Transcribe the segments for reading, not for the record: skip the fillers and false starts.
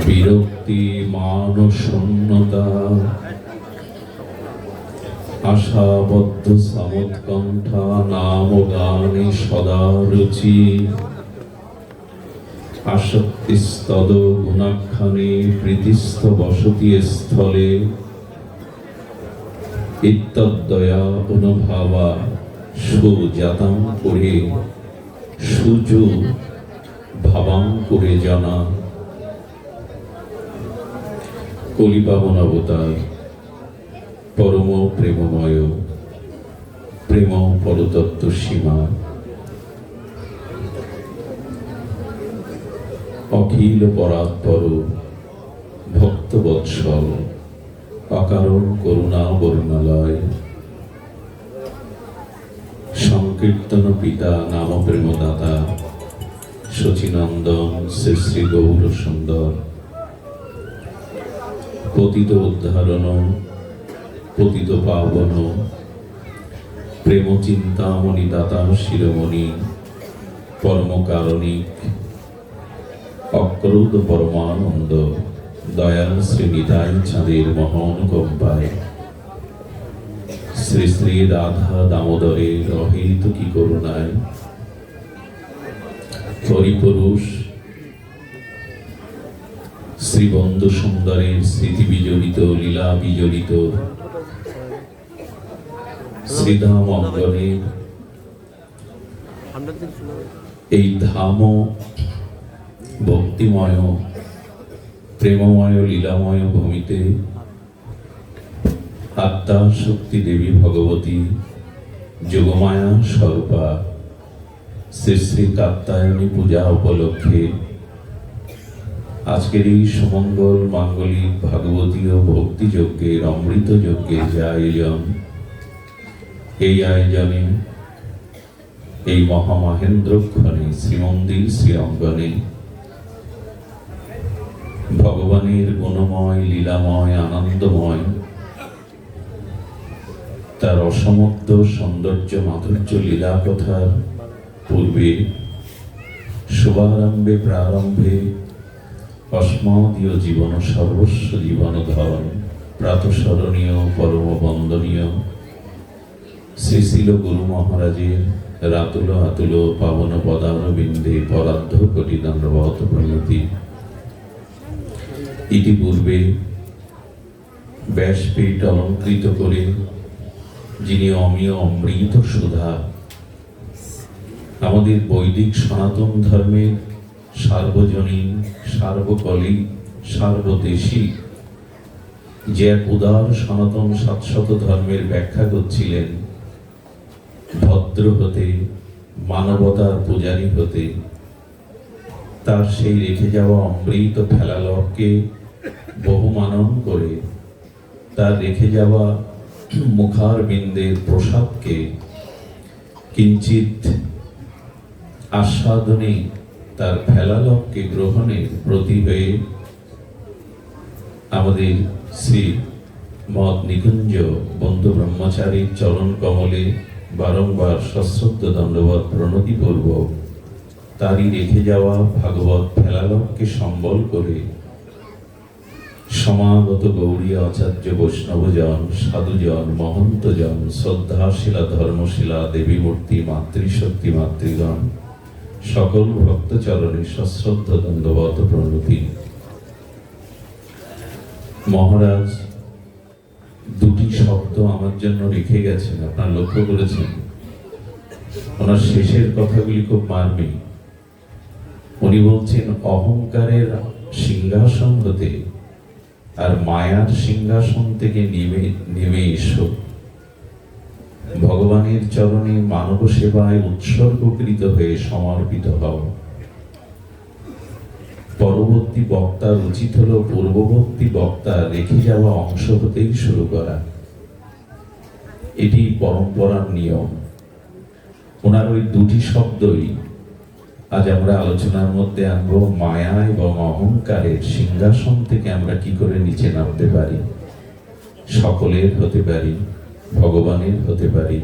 বিরক্তি মান শূন্যতা আশাবদ্ধ সমুৎকণ্ঠা নাম গানে সদা রুচি আসক্তিস্তদ গুণাখ্যানে প্রীতিস্থ বসতি স্থলে ইত্যদয়া অনুভাবা সুজাতাং করে সুজু ভাবাং করে জানা। কলিপাবন অবতার পরম প্রেমময় প্রেম পরতত্ত্ব সীমা অখিল পরাৎপর ভক্তবৎসল অকারণ করুণা বর্ণালয় সংকীর্তন পিতা নাম প্রেমদাতা শচীনন্দন শ্রী শ্রী গৌর সুন্দর পতিত উদ্ধারণ পতিত পাবন প্রেম চিন্তামণি দাতা শিরোমণি পরম কারণিক অক্রোধ পরমানন্দ দয়াল শ্রী নিতাই চাঁদের মহানুকম্পায় শ্রী শ্রী রাধা দামোদরের অহেতুকী করুণায় হরিপুরুষ শ্রীবন্ধু সুন্দরের স্মৃতি বিজড়িত লীলা বিজড়িত শ্রীধাম অঙ্গনের এই ধাম ভক্তিময় প্রেমময় লীলাময় ভূমিতে আত্মা শক্তি দেবী ভগবতী যোগমায়া স্বরূপা শ্রী শ্রী কাত্যায়নী পূজা উপলক্ষে আজকের এই সুমঙ্গল মাঙ্গলিক ভাগবতীয় ভক্তি যজ্ঞের অমৃত যজ্ঞের যে আয়োজন, এই আয়োজনে এই মহামহেন্দ্রক্ষণে শ্রীমন্দির শ্রী অঙ্গনে ভগবানের গুণময় লীলাময় আনন্দময় তার অসমত্ব সৌন্দর্য মাধুর্য লীলা কথার পূর্বে শুভারম্ভে প্রারম্ভে অস্মদীয় জীবন সর্বস্ব জীবন ধরন প্রাতঃস্মরণীয় পরম বন্দনীয় শ্রী শিল গুরু মহারাজের রাতুল আতুল পাবন পদারবিন্দে পরার্ধ কোটি দণ্ডবত প্রণতি। ইতিপূর্বে ব্যাসপীঠ অলঙ্কৃত করে যিনি অমীয় অমৃত সুধা আমাদের বৈদিক সনাতন ধর্মের সার্বজনীন সার্বকালিক সার্বদেশী যে এক উদার সনাতন শাশ্বত ধর্মের ব্যাখ্যা করছিলেন, ভদ্র হতে মানবতার পূজারী হতে তার সেই রেখে যাওয়া অমৃত ফেলালককে বহুমানন করে তার রেখে যাওয়া মুখার বিন্দের প্রসাদকে কিঞ্চিত আস্বাদনে তার ফেলালককে গ্রহণের প্রতি হয়ে আমাদের শ্রী মদ নিকুঞ্জ বন্ধু ব্রহ্মচারীর চরণ কমলে বারংবার সশ্রদ্ধ দণ্ডবত প্রণতিপূর্বক তারই রেখে যাওয়া ভাগবত ফেলালককে সম্বল করে সমাগত গৌরী আচার্য বৈষ্ণবজন সাধুজন মহন্তজন শ্রদ্ধাশীলা ধর্মশীলা দেবী মূর্তি মাতৃশক্তি মাতৃগণ সকল ভক্তচরণে সশ্রদ্ধ দণ্ডবত প্রণতি। মহারাজ দুটি শব্দ আমার জন্য রেখে গেছেন, আপনারা লক্ষ্য করেছেন। ওনার শেষের কথাগুলি খুব মার্মিক। উনি বলছেন অহংকারের সিংহাসন হতে আর মায়ার সিংহাসন থেকে নেমে এসো, ভগবানের চরণে মানব সেবায় উৎসর্গকৃত হয়ে সমর্পিত হও। পরবর্তী বক্তার উচিত হলো পূর্ববর্তী বক্তা রেখে যাওয়া অংশ হতেই শুরু করা। এটি পরম্পরার নিয়ম। ওনার ওই দুটি শব্দই আজ আমরা আলোচনার মধ্যে আনবো। মায়া এবং অহংকারের সিংহাসন থেকে আমরা কি করে নিচে নামতে পারি, সকলের হতে পারি, ভগবানের হতে পারি,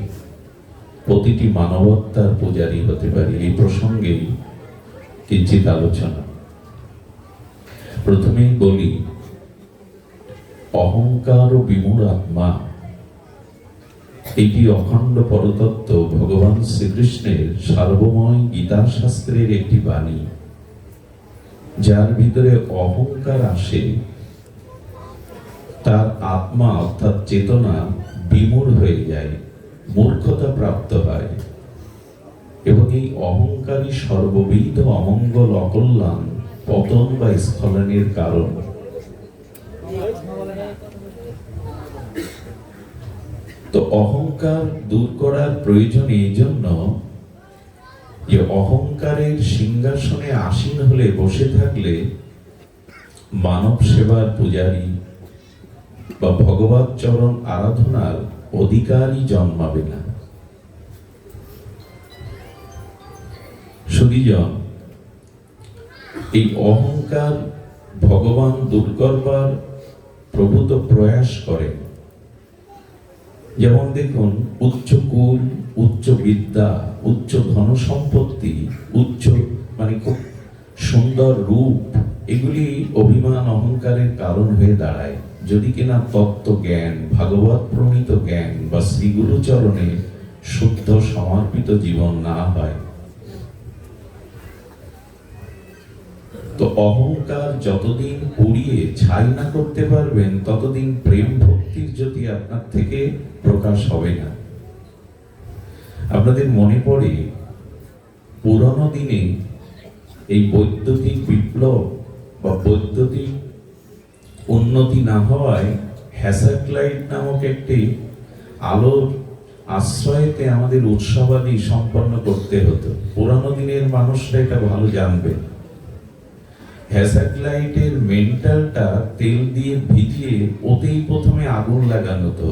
প্রতিটি মানবতার পূজারী হতে পারি। এই প্রসঙ্গেই কিঞ্চিত আলোচনা। প্রথমেই বলি, অহংকার ও বিমূঢ় আত্মা এটি অখণ্ড পরতত্ত্ব ভগবান শ্রীকৃষ্ণের সার্বময় গীতা শাস্ত্রের একটি বাণী। যার ভিতরে অহংকার আসে তার আত্মা অর্থাৎ চেতনা বিমূঢ় হয়ে যায়, মূর্খতা প্রাপ্ত হয় এবং এই অহংকারী সর্ববিধ অমঙ্গল, অকল্যাণ, পতন বা স্খলনের কারণ। তো অহংকার দূর করার প্রয়োজন এই জন্য যে অহংকারের সিংহাসনে আসীন হলে বসে থাকলে মানব সেবার পূজারী বা ভগবত চরণ আরাধনার অধিকারই জন্মাবে না। সুধীজন, এই অহংকার ভগবান দূর করবার প্রভূত প্রয়াস করেন। যেমন দেখুন, উচ্চ কুল, উচ্চ বিদ্যা, উচ্চ ধন সম্পত্তি, উচ্চ মানে খুব সুন্দর রূপ, এগুলি অভিমান অহংকারের কারণ হয়ে দাঁড়ায় যদি কিনা তত্ত্ব জ্ঞান, ভাগবত প্রণীত জ্ঞান বা শ্রীগুরু চরণে শুদ্ধ সমর্পিত জীবন না হয়। তো অহংকার যতদিন পুড়িয়ে ছাই না করতে পারবেন ততদিন প্রেম ভক্তির জ্যোতি আপনার থেকে প্রকাশ হবে না। আপনাদের মনে পড়ে পুরনো দিনে এই বৈদ্যুতিক বিপ্লব বা বৈদ্যুতিক উন্নতি না হওয়ায় হ্যাজার্ড লাইট নামক একটি আলোর আশ্রয়তে আমাদের উৎসবাদি সম্পন্ন করতে হতো। পুরানো দিনের মানুষরা এটা ভালো জানবে। হ্যাজার্ড লাইটের মেন্টালটা তেল দিয়ে ভিজিয়ে ওতেই প্রথমে আগুন লাগানো হতো।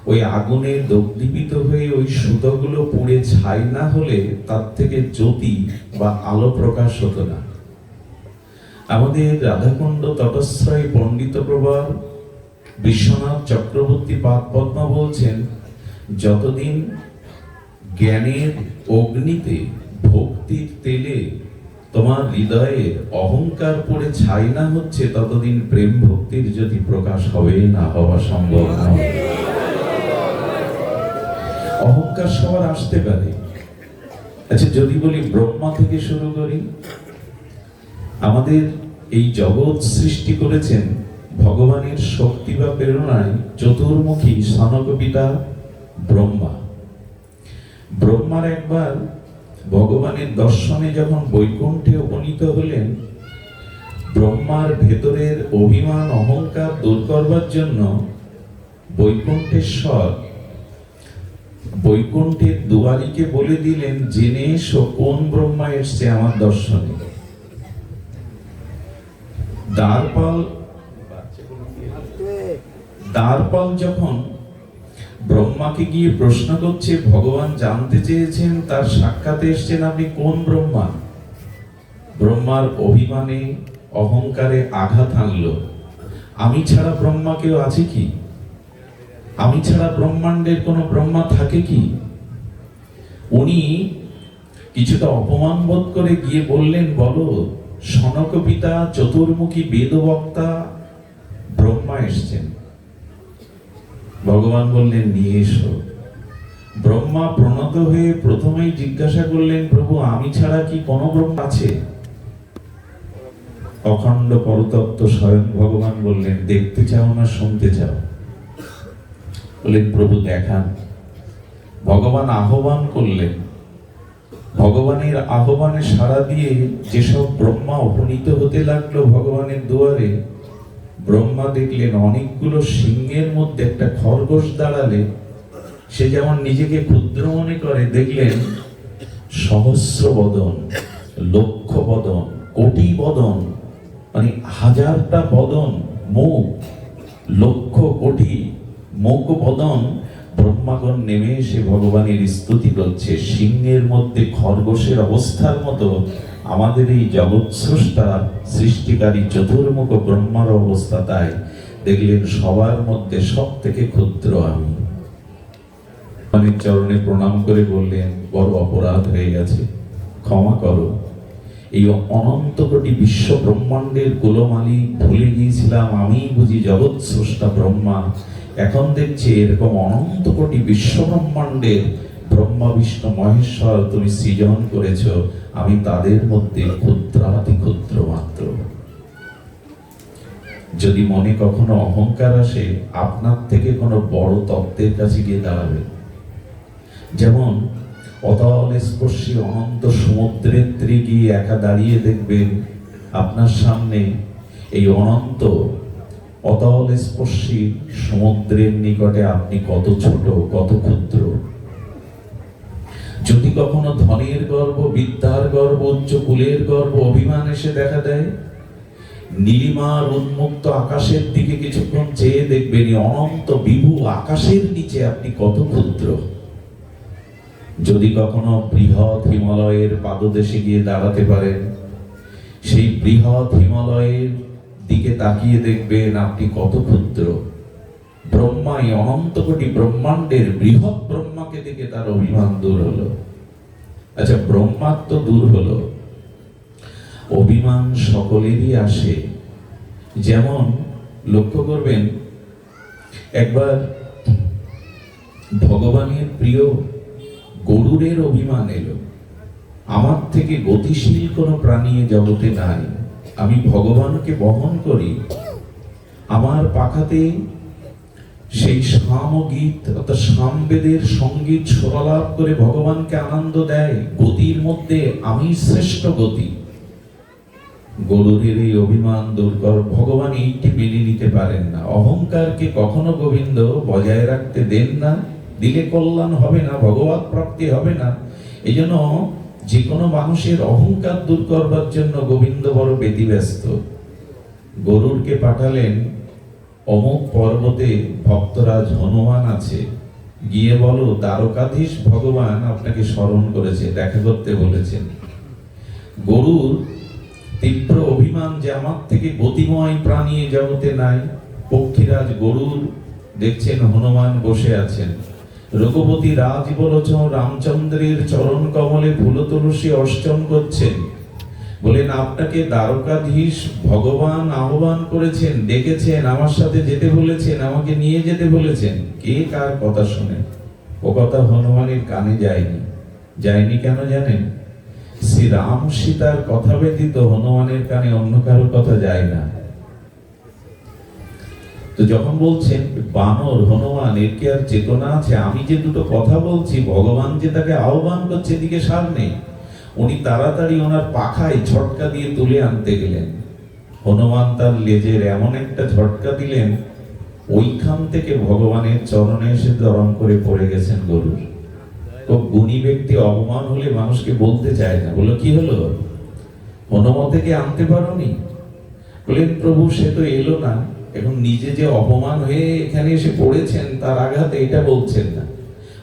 ওই আগুনে দগ্ধীভূত হয়ে ওই সুতোগুলো পুড়ে ছাই না হলে তার থেকে জ্যোতি বা আলো প্রকাশ হতো না। আমাদের রাধাকুণ্ড তটশ্রয় পণ্ডিত প্রভার বিশ্বনাথ চক্রবর্তী পাদপদ্ম বলছেন, যতদিন জ্ঞানের অগ্নিতে ভক্তির তেলে তোমার হৃদয়ের অহংকার পড়ে ছাই না হচ্ছে ততদিন প্রেম ভক্তির জ্যোতি প্রকাশ হবে না, হওয়া সম্ভব নয়। অহংকার সবার আসতে পারে। আচ্ছা, যদি বলি ব্রহ্মা থেকে শুরু করি, আমাদের এই জগৎ সৃষ্টি করেছেন ভগবানের শক্তি বা প্রেরণায় চতুর্মুখী সনক পিতা ব্রহ্মা। ব্রহ্মার একবার ভগবানের দর্শনে যখন বৈকুণ্ঠে উপনীত হলেন, ব্রহ্মার ভেতরের অভিমান অহংকার দূর করবার জন্য বৈকুণ্ঠেশ্বর বৈকুণ্ঠের দুয়ারীকে বলে দিলেন, জেনে এসো কোন ব্রহ্মা এসছে আমার দর্শনে। দ্বারপাল যখন ব্রহ্মাকে গিয়ে প্রশ্ন করছে, ভগবান জানতে চেয়েছেন তার সাক্ষাতে এসছেন, আপনি কোন ব্রহ্মা? ব্রহ্মার অভিমানে অহংকারে আঘাত আনলো। আমি ছাড়া ব্রহ্মা কেউ আছে কি? আমি ছাড়া ব্রহ্মাণ্ডের কোনো ব্রহ্মা থাকে কি? উনি কিছুটা অপমান বোধ করে গিয়ে বললেন, বলো সনক পিতা চতুর্মুখী বেদবক্তা ব্রহ্মা এসছেন। ভগবান বললেন, নিয়ে এসো। ব্রহ্মা প্রণত হয়ে প্রথমেই জিজ্ঞাসা করলেন, প্রভু আমি ছাড়া কি কোনো ব্রহ্মা আছে? অখণ্ড পরতত্ত্ব স্বয়ং ভগবান বললেন, দেখতে চাও না শুনতে চাও? বললেন, প্রভু দেখান। ভগবান আহ্বান করলেন। ভগবানের আহ্বানে সাড়া দিয়ে যেসব ব্রহ্মা উপনীত হতে লাগলো ভগবানের দুয়ারে, ব্রহ্মা দেখলেন অনেকগুলো সিংহের মধ্যে একটা খরগোশ দাঁড়ালে সে যেমন নিজেকে ক্ষুদ্র মনে করে, দেখলেন সহস্র বদন, লক্ষ বদন, কোটি বদন, মানে হাজারটা বদন, মুখ, লক্ষ কোটি মুখ বদন ব্রহ্মাগণ নেমে এসে ভগবানের স্তুতি করছে। সিংহের মধ্যে খরগোশের অবস্থার মতো আমাদের এই জগৎ স্রষ্টা সৃষ্টিকারী চতুর্মুখ ব্রহ্মার অবস্থা তাই। দেখলেন সবার মধ্যে সব থেকে ক্ষুদ্র আমি। ভগবানের চরণে প্রণাম করে বললেন, বড় অপরাধ হয়ে গেছে, ক্ষমা করো। এই অনন্ত কোটি বিশ্ব ব্রহ্মাণ্ডের গোলমালি ভুলে গিয়েছিলাম আমি বুঝি জগৎ স্রষ্টা ব্রহ্মা। এখন দেখছি এরকম অনন্ত কোটি বিশ্ব ব্রহ্মাণ্ডের ব্রহ্মা বিষ্ণু মহেশ্বর তুমি সৃজন করেছ, আমি তাদের মধ্যে ক্ষুদ্রাতি ক্ষুদ্র মাত্র। যদি মনে কখনো অহংকার আসে, আপনার থেকে কোনো বড় তত্ত্বের কাছে গিয়ে দাঁড়াবে। যেমন অতল স্পর্শী অনন্ত সমুদ্রের তীরে গিয়ে একা দাঁড়িয়ে দেখবেন আপনার সামনে এই অনন্ত অতল স্পর্শী সমুদ্রের নিকটে আপনি কত ছোট, কত ক্ষুদ্র। যদি কখনো ধনের গর্ব, বিদ্যার গর্ব, উচ্চ কুলের গর্ব, অভিমান এসে দেখা দেয়, নীলিমার উন্মুক্ত আকাশের দিকে কিছুক্ষণ চেয়ে দেখবেন অনন্ত বিভু আকাশের নিচে আপনি কত ক্ষুদ্র। যদি কখনো বৃহৎ হিমালয়ের পাদদেশে গিয়ে দাঁড়াতে পারেন, সেই বৃহৎ হিমালয়ের দিকে তাকিয়ে দেখবেন আপনি কত ক্ষুদ্র। ব্রহ্মাই অনন্ত কোটি ব্রহ্মাণ্ডের বৃহৎ ব্রহ্মাকে দেখে তার অভিমান দূর হলো। আচ্ছা, ব্রহ্মার তো দূর হলো, অভিমান সকলেরই আসে। যেমন লক্ষ্য করবেন, একবার ভগবানের প্রিয় গরুরের অভিমান এলো, আমার থেকে গতিশীল কোনো প্রাণী জগতে নাই, আমি ভগবানকে বহন করি, আমার পাখাতে সেই সামগীত অর্থাৎ সামবেদের সঙ্গীত স্বরালাপ করে ভগবানকে আনন্দ দেয়, গতির মধ্যে আমি শ্রেষ্ঠ গতি। গরুরের এই অভিমান দূর কর, ভগবান এইটি মেনে নিতে পারেন না। অহংকারকে কখনো গোবিন্দ বজায় রাখতে দেন না, দিলে কল্যাণ হবে না, ভগবত প্রাপ্তি হবে না। এই জন্য যে কোনো মানুষের অহংকার দূর করবার জন্য গোবিন্দ বড় ব্যতিব্যস্ত। গরুরকে পাঠালেন, অমুক পর্বতে ভক্তরাজ হনুমান আছে, গিয়ে বলো দ্বারকাধীশ ভগবান আপনাকে স্মরণ করেছে, দেখা করতে বলেছেন। গরুর তীব্র অভিমান যে আমার থেকে গতিময় প্রাণী জগতে নাই। পক্ষীরাজ গরুর দেখছেন হনুমান বসে আছেন, রঘুপতি রাজ বলোচন রামচন্দ্রের চরণ কমলে ফুল তুলসী অর্চন করছেন, বলেন আপনাকে দ্বারকাধীশ ভগবান আহ্বান করেছেন, ডেকেছেন, আমার সাথে যেতে বলেছেন, আমাকে নিয়ে যেতে বলেছেন। কে কার কথা শুনে? ও কথা হনুমানের কানে যায়নি। যায়নি কেন জানেন? শ্রী রাম সীতার কথা ব্যতীত হনুমানের কানে অন্য কারোর কথা যায় না। তো যখন বলছেন বানর হনুমান, এর কি আর চেতনা আছে? আমি যে দুটো কথা বলছি, ভগবান যে তাকে আহ্বান করছে, এদিকে সার নেই। উনি তাড়াতাড়ি ওনার পাখায় ঝটকা দিয়ে তুলে আনতে গেলেন। হনুমান তার লেজের এমন একটা ঝটকা দিলেন, ওইখান থেকে ভগবানের চরণে এসে দরম করে পড়ে গেছেন গরুর। খুব গুণী ব্যক্তি অপমান হলে মানুষকে বলতে চায় না, বলো কি হলো, হনুমতকে আনতে পারোনি? বলেন প্রভু সে তো এলো না, এখন নিজে যে অপমান হয়ে এখানে এসে পড়েছেন তার আঘাতে এটা বলছেন না।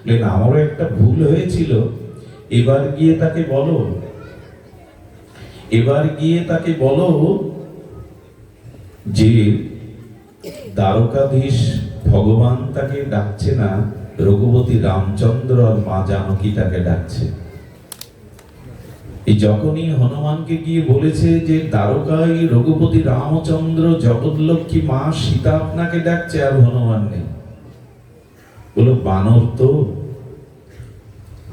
বলেন আমারও একটা ভুল হয়েছিল, এবার গিয়ে তাকে বলো, এবার গিয়ে তাকে বলো যে দ্বারকাধীশ ভগবান তাকে ডাকছে না, রঘুপতি রামচন্দ্র আর মা জানকী তাকে ডাকছে। এই যখনই হনুমানকে গিয়ে বলেছে যে দ্বারকায় রঘুপতি রামচন্দ্র জগৎলক্ষ্মী মা সীতা আপনাকে ডাকছে, আর হনুমান নেই। বলো বানর তো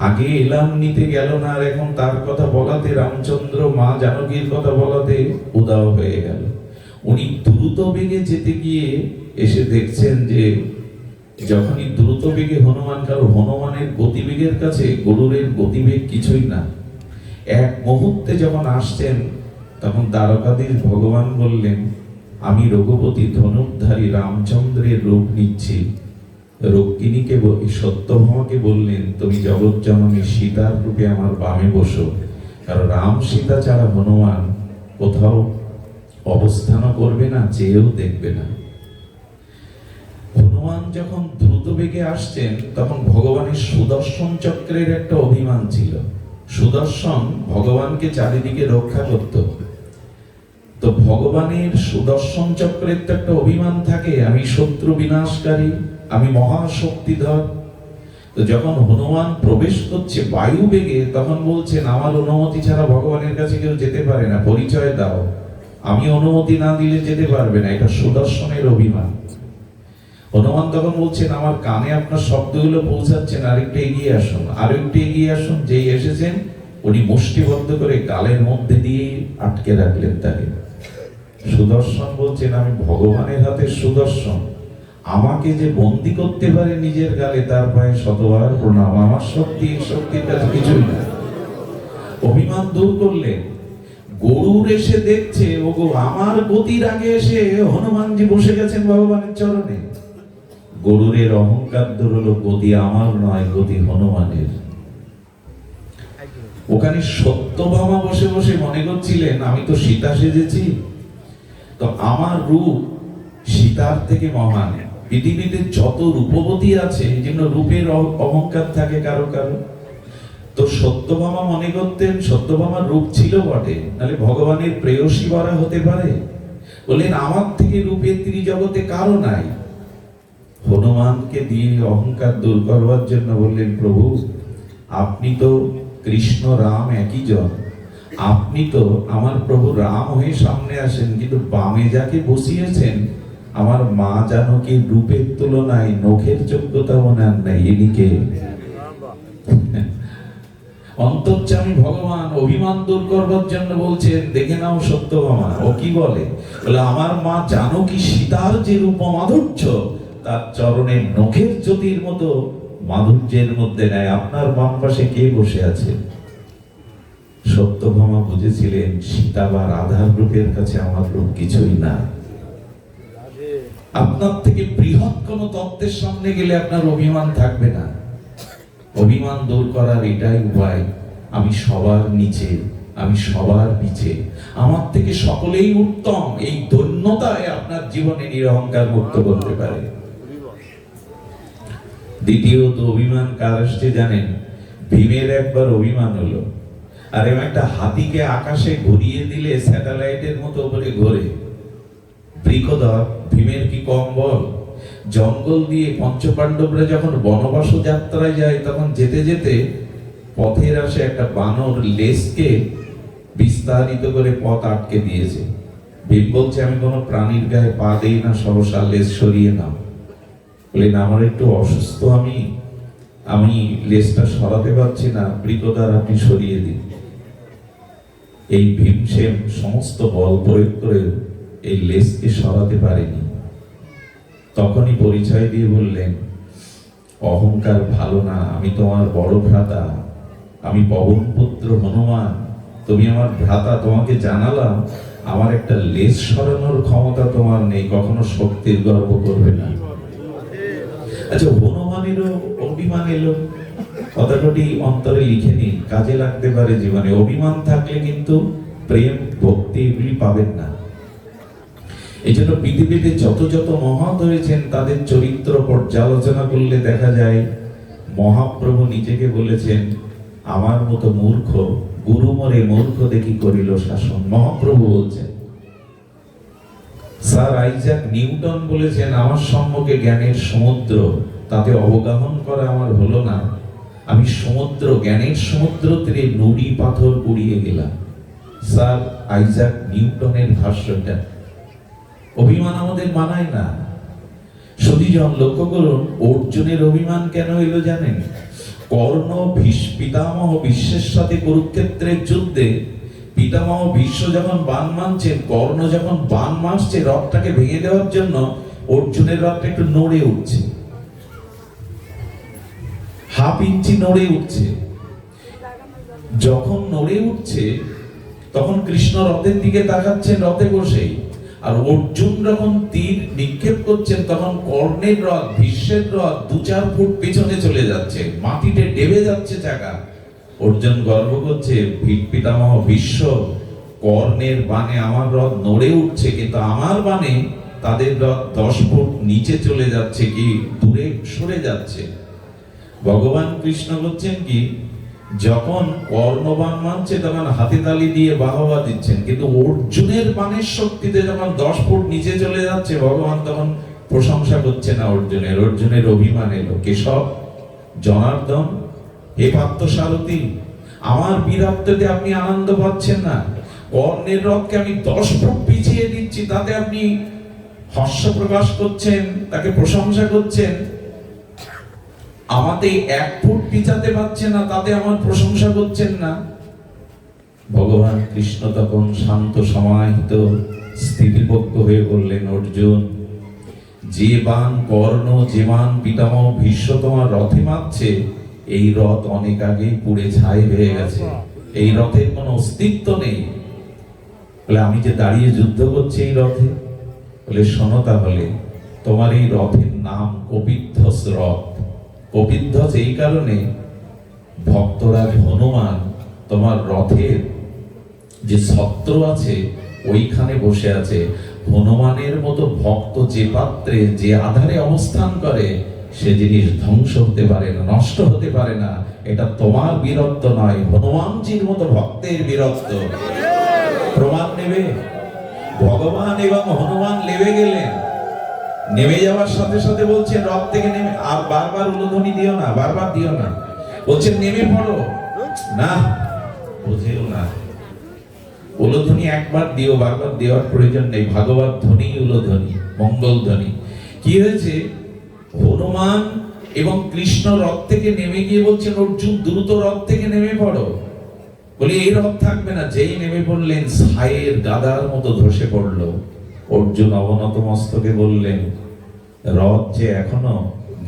আগে এলাম নিতে গেল না, আর এখন তার কথা বলাতে, রামচন্দ্র মা জানকীর কথা বলাতে উদাও হয়ে গেল। উনি দ্রুত বেগে যেতে গিয়ে এসে দেখছেন যে যখনই দ্রুত বেগে হনুমান, কারণ হনুমানের গতিবেগের কাছে গরুরের গতিবেগ কিছুই না। এক মুহূর্তে যখন আসছেন তখন দ্বারকাধীশ ভগবান বললেন, আমি রঘুপতি ধনুর্ধারী রামচন্দ্রের রূপ নিচ্ছি। রুক্মিণীকে সত্যভামাকে বললেন, তুমি জগৎ জননী সীতার রূপে আমার বামে বসো, কারণ রাম সীতা ছাড়া হনুমান কোথাও অবস্থান করবে না, চেয়েও দেখবে না। হনুমান যখন দ্রুত বেগে আসছেন তখন ভগবানের সুদর্শন চক্রের একটা অভিমান ছিল। সুদর্শন ভগবানকে চারিদিকে রক্ষা করত। তো ভগবানের সুদর্শন চক্রের তো একটা অভিমান থাকে, আমি শত্রু বিনাশকারী, আমি মহাশক্তিধর। তো যখন হনুমান প্রবেশ করছে বায়ু বেগে, তখন বলছেন আমার অনুমতি ছাড়া ভগবানের কাছে কেউ যেতে পারে না, পরিচয় দাও, আমি অনুমতি না দিলে যেতে পারবে না। এটা সুদর্শনের অভিমান। হনুমান তখন বলছেন আমার কানে আপনার শব্দগুলো পৌঁছাচ্ছে না, আরেকটু এগিয়ে আসুন, আরেকটু এগিয়ে আসুন। যেই এসেছেন উনি মুষ্টিবদ্ধ করে গালের মধ্যে দিয়ে আটকে রাখলেন তাকে। সুদর্শন বলছেন আমি ভগবানের হাতে সুদর্শন, আমাকে যে বন্দি করতে পারে নিজের গালে তার পায়ে শতবার প্রণাম, আমার শক্তির কাছে কিছুই না। অভিমান দূর করলেন। গরুর এসে দেখছে ওগো আমার গতির আগে এসে হনুমানজি বসে গেছেন ভগবানের চরণে। গরুরের অহংকার দূর হলো, গতি আমার নয়, গতি হনুমানের। ওখানে সত্যভামা বসে বসে মনে করছিলেন আমি তো সীতা সেজেছি, তো আমার রূপ সীতার থেকে মহান। পৃথিবীতে যত রূপবতী আছে এই জন্য রূপের অহংকার থাকে কারো কারো। তো সত্যভামা মনে করতেন সত্যভামার রূপ ছিল বটে, নাহলে ভগবানের প্রেয়সী বরা হতে পারে। বললেন আমার থেকে রূপের ত্রিজগতে কারো নাই। হনুমানকে দিয়ে অহংকার দূর করবার জন্য বললেন প্রভু আপনি তো কৃষ্ণ রাম একই জন, আপনি তো আমার প্রভু রাম হয়ে সামনে আসেন, কিন্তু বামে যাকে বসিয়েছেন আমার মা জানকীর রূপের তুলনায় নখের যোগ্যতা ওনার নাই। এদিকে অন্তর্যামী ভগবান অভিমান দূর করবার জন্য বলছেন দেখে নাও সত্যভামা ও কি বলে। বলে আমার মা জানকী সীতার যে রূপ মাধুর্য তার চরণের নখের জ্যোতির মতো মাধুর্যের মধ্যে নেয়। আপনার বাম পাশে কে বসে আছে? সত্যভামা বুঝেছিলেন সীতা বা রাধার রূপের কাছে আমার রূপ কিছুই না। আপনার থেকে বৃহৎ কোন তত্ত্বের সামনে গেলে আপনার অভিমান থাকবে না। অভিমান দূর করার এটাই উপায়, আমি সবার নিচে, আমি সবার পিছে, আমার থেকে সকলেই উত্তম। এই ধন্যতায় আপনার জীবনে নিরহংকার মুক্ত করতে পারে। দ্বিতীয়ত অভিমান কার আসছে জানেন? ভীমের একবার অভিমান হলো, আর এমন একটা হাতিকে আকাশে ঘুরিয়ে দিলে স্যাটেলাইটের মতো উপরে ঘোরে। বৃকোদর ভীমের কি কম বল? জঙ্গল দিয়ে পঞ্চপাণ্ডবরা যখন বনবাস যাত্রায় যায় তখন যেতে যেতে পথের আসে একটা বানর লেজকে বিস্তারিত করে পথ আটকে দিয়েছে। ভীম বলছে আমি কোনো প্রাণীর গায়ে পা দেই না, সহসা লেজ সরিয়ে নাও। বলে না আমার একটু অসুস্থ, আমি লেজটা সরাতে পারছি না, বৃকোদর আপনি সরিয়ে দিন। এই ভীমসেন সমস্ত বল প্রয়োগ করে এই লেজকে সরাতে পারেনি। তখনই পরিচয় দিয়ে বললেন অহংকার ভালো না, আমি তোমার বড় ভ্রাতা, আমি পবন পুত্র হনুমান, তুমি আমার ভ্রাতা, তোমাকে জানালাম আমার একটা লেজ সরানোর ক্ষমতা তোমার নেই, কখনো শক্তির গর্ব করবে না। আচ্ছা হনুমানেরও অভিমান এলো, কথাটি অন্তরে লিখে নিন, কাজে লাগতে পারে জীবনে। অভিমান থাকলে কিন্তু প্রেম ভক্তি এগুলি পাবেন না। এই জন্য পৃথিবীতে যত যত মহৎ হয়েছেন তাদের চরিত্র পর্যালোচনা করলে দেখা যায় মহাপ্রভু নিজেকে বলেছেন আমার মতো মূর্খ গুরু মরে মূর্খ দেখি করিল শাসন। মহাপ্রভু বলছেন। স্যার আইজাক নিউটন বলেছেন আমার সম্মুখে জ্ঞানের সমুদ্র, তাতে অবগাহন করা আমার হলো না, আমি সমুদ্র জ্ঞানের সমুদ্র তীরে নুড়ি পাথর কুড়িয়ে গেলাম। স্যার আইজাক নিউটনের ভাষ্যটা। অভিমান আমাদের মানায় না। সতীজন লক্ষ্য করুন অর্জুনের অভিমান কেন এলো জানেন? কর্ণ পিতামহ ভীষ্মের সাথে কুরুক্ষেত্রের যুদ্ধে পিতামহ ভীষ্ম যখন বাণ মারছেন, কর্ণ যখন বাণ মারছে রথটাকে ভেঙে দেওয়ার জন্য, অর্জুনের রথটা একটু নড়ে উঠছে, হাফ ইঞ্চি নড়ে উঠছে। যখন নড়ে উঠছে তখন কৃষ্ণ রথের দিকে তাকাচ্ছেন রথে বসেই, আর অর্জুন যখন তীর নিক্ষেপ করছেন তখন কর্ণের রথ ভীষ্মের রথ 2-4 ফুট পিছনে চলে যাচ্ছে, মাটিতে ডেবে যাচ্ছে চাকা। অর্জুন গর্ব করছে পিতামহ ভীষ্ম, কর্ণের বাণে আমার রথ নড়ে উঠছে, কিন্তু আমার বাণে তাদের রথ 10 ফুট নিচে চলে যাচ্ছে, কি দূরে সরে যাচ্ছে। ভগবান কৃষ্ণ বলছেন কি যখন কর্ণবাণ মানছে তখন হাতে তালি দিয়ে বাহবা দিচ্ছেন, কিন্তু অর্জুনের বাণের শক্তিতে যখন 10 ফুট নিচে চলে যাচ্ছে ভগবান তখন প্রশংসা করছে না অর্জুনের। অর্জুনের অভিমান এলো, কেশব জনার্দন, হে পার্থসারথী, আমার বীরত্বতে আপনি আনন্দ পাচ্ছেন না। কর্ণের রথকে আমি 10 ফুট পিছিয়ে দিচ্ছি, তাতে আপনি হর্ষ প্রকাশ করছেন, তাকে প্রশংসা করছেন। আমাকে 1 ফুট পিছাতে পারছেন না, তাতে আমার প্রশংসা করছেন না। ভগবান কৃষ্ণ তখন শান্ত সমাহিত স্থিতিপক্ষ হয়ে বললেন, অর্জুন, যে বাণ কর্ণ, যে বাণ পিতামহ ভীষ্ম তোমার রথে মারছে, এই রথ অনেক আগেই পুড়ে ছাই হয়ে গেছে, এই রথের কোনো অস্তিত্ব নেই। বলে, আমি যে দাঁড়িয়ে যুদ্ধ করছি এই রথে। বলে, শোনো তাহলে, তোমার এই রথের নাম কপিধ্বজ রথ। কপিধ্বজ এই কারণে, ভক্তরাজ হনুমান তোমার রথের যে ছত্র আছে ওইখানে বসে আছে। হনুমানের মতো ভক্ত যে পাত্রে, যে আধারে অবস্থান করে, সে জিনিস ধ্বংস হতে পারে না, নষ্ট হতে পারে না। এটা তোমার বীরত্ব নয়, হনুমানজির মতো ভক্তের বীরত্ব। প্রমাণ নেবে? ভগবান এবং হনুমান নেমে গেলেন। নেমে যাওয়ার সাথে সাথে বলছেন, রথ থেকে নেমে, আর বারবার উলুধ্বনি দিও না, বারবার দিও না। বলছেন, নেমে পড়ো না, বুঝেও না। উলুধ্বনি একবার দিও, বারবার দেওয়ার প্রয়োজন নেই। ভাগবত ধ্বনি, উলুধ্বনি, মঙ্গল ধ্বনি। কি হয়েছে? হনুমান এবং কৃষ্ণ রথ থেকে নেমে গিয়ে বলছেন, অর্জুন দ্রুত রথ থেকে নেমে পড়ো। বলে, এই রথ থাকবে না। যেই নেমে পড়লেন, ছাইয়ের গাদার মতো ধসে পড়লো। অর্জুন অবনত মস্তকে বললেন, রথ যে এখনো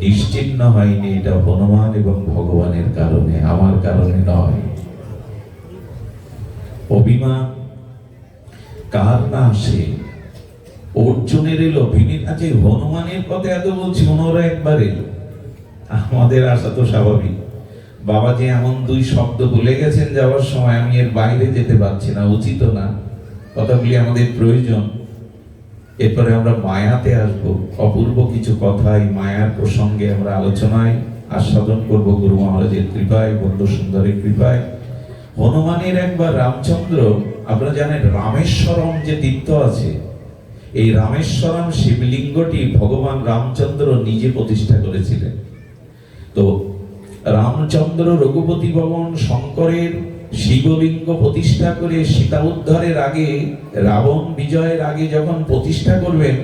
নিশ্চিহ্ন হয়নি, এটা হনুমান এবং ভগবানের কারণে, আমার কারণে নয়। অভিমান কার না আসে? অর্জুনের এলো, ভীমের কাছে। হনুমানের কথা এত বলছি, ওনারা একবার এলো। আমাদের আসা তো স্বাভাবিক। বাবাজি এমন 2 শব্দ বলে গেছেন যাওয়ার সময়, আমি এর বাইরে যেতে পারছি না, উচিত না। কথাগুলি আমাদের প্রয়োজন। এরপরে আমরা মায়াতে আসব। অপূর্ব কিছু কথা এই মায়ার প্রসঙ্গে আমরা আলোচনায় আস্বাদন করব গুরু মহারাজের কৃপায়, বন্ধু সুন্দরের কৃপায়। হনুমানের একবার রামচন্দ্র, আপনারা জানেন রামেশ্বরম যে তীর্থ আছে, এই রামেশ্বরম শিবলিঙ্গটি ভগবান রামচন্দ্র নিজে প্রতিষ্ঠা করেছিলেন। তো রামচন্দ্র রঘুপতি ভবন শঙ্করের শিবলিঙ্গ প্রতিষ্ঠা করে সীতা উদ্ধারের আগে, রাবণ বিজয়ের আগে যখন প্রতিষ্ঠা করবেন,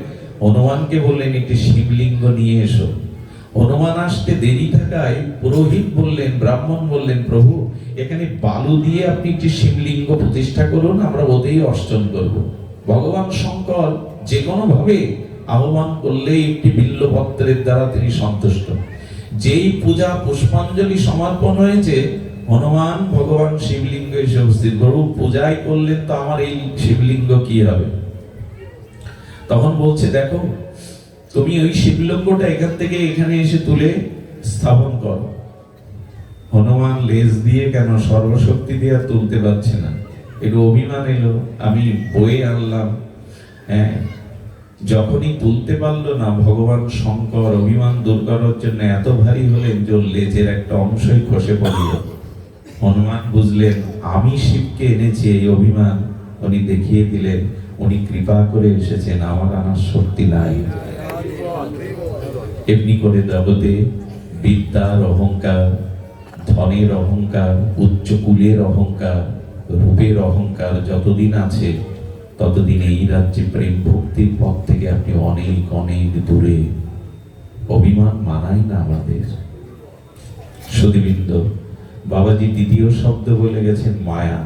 হনুমানকে বললেন, একটি শিবলিঙ্গ নিয়ে এসো। হনুমান আসতে দেরি থাকায় পুরোহিত বললেন, ব্রাহ্মণ বললেন, প্রভু এখানে বালু দিয়ে আপনি একটি শিবলিঙ্গ প্রতিষ্ঠা করুন, আমরা ওতেই অর্চন করব। ভগবান শঙ্কর যে কোনো ভাবে আহ্বান করলেই একটি বিল্লপত্রের দ্বারা তিনি সন্তুষ্ট। যেই পূজা পুষ্পাঞ্জলি সমর্পণ হয়েছে, হনুমান ভগবান শিবলিঙ্গ এসে উপস্থিত। প্রভু পূজাই করলেন, তো আমার এই শিবলিঙ্গ কি হবে? তখন বলছে, দেখো তুমি ওই শিবলিঙ্গটা এখান থেকে এখানে এসে তুলে স্থাপন করো। হনুমান লেজ দিয়ে কেন, সর্বশক্তি দিয়ে আর তুলতে পারছে না। একটু অভিমান এলো, আমি বয়ে আনলাম। হ্যাঁ, যখনই তুলতে পারলো না, ভগবান শঙ্কর অভিমান দূর করার জন্য এত ভারী হলেন যে লেজের একটা অংশই খসে পড়ল। হনুমান বুঝলেন, আমি শিবকে এনেছি, এই অভিমান উনি দেখিয়ে দিলেন। উনি কৃপা করে এসেছেন, আমার আনার শক্তি নাই। এমনি করে জগতে বিদ্যার অহংকার, ধনের অহংকার, উচ্চ কুলের অহংকার, রূপের অহংকার যতদিন আছে, ততদিন এই রাজ্যে প্রেম ভক্তির পথ থেকে আপনি অনেক অনেক দূরে। অভিমান মানায় না আমাদের। সুধীবৃন্দ, বাবাজি দ্বিতীয় শব্দ বলে গেছেন মায়া।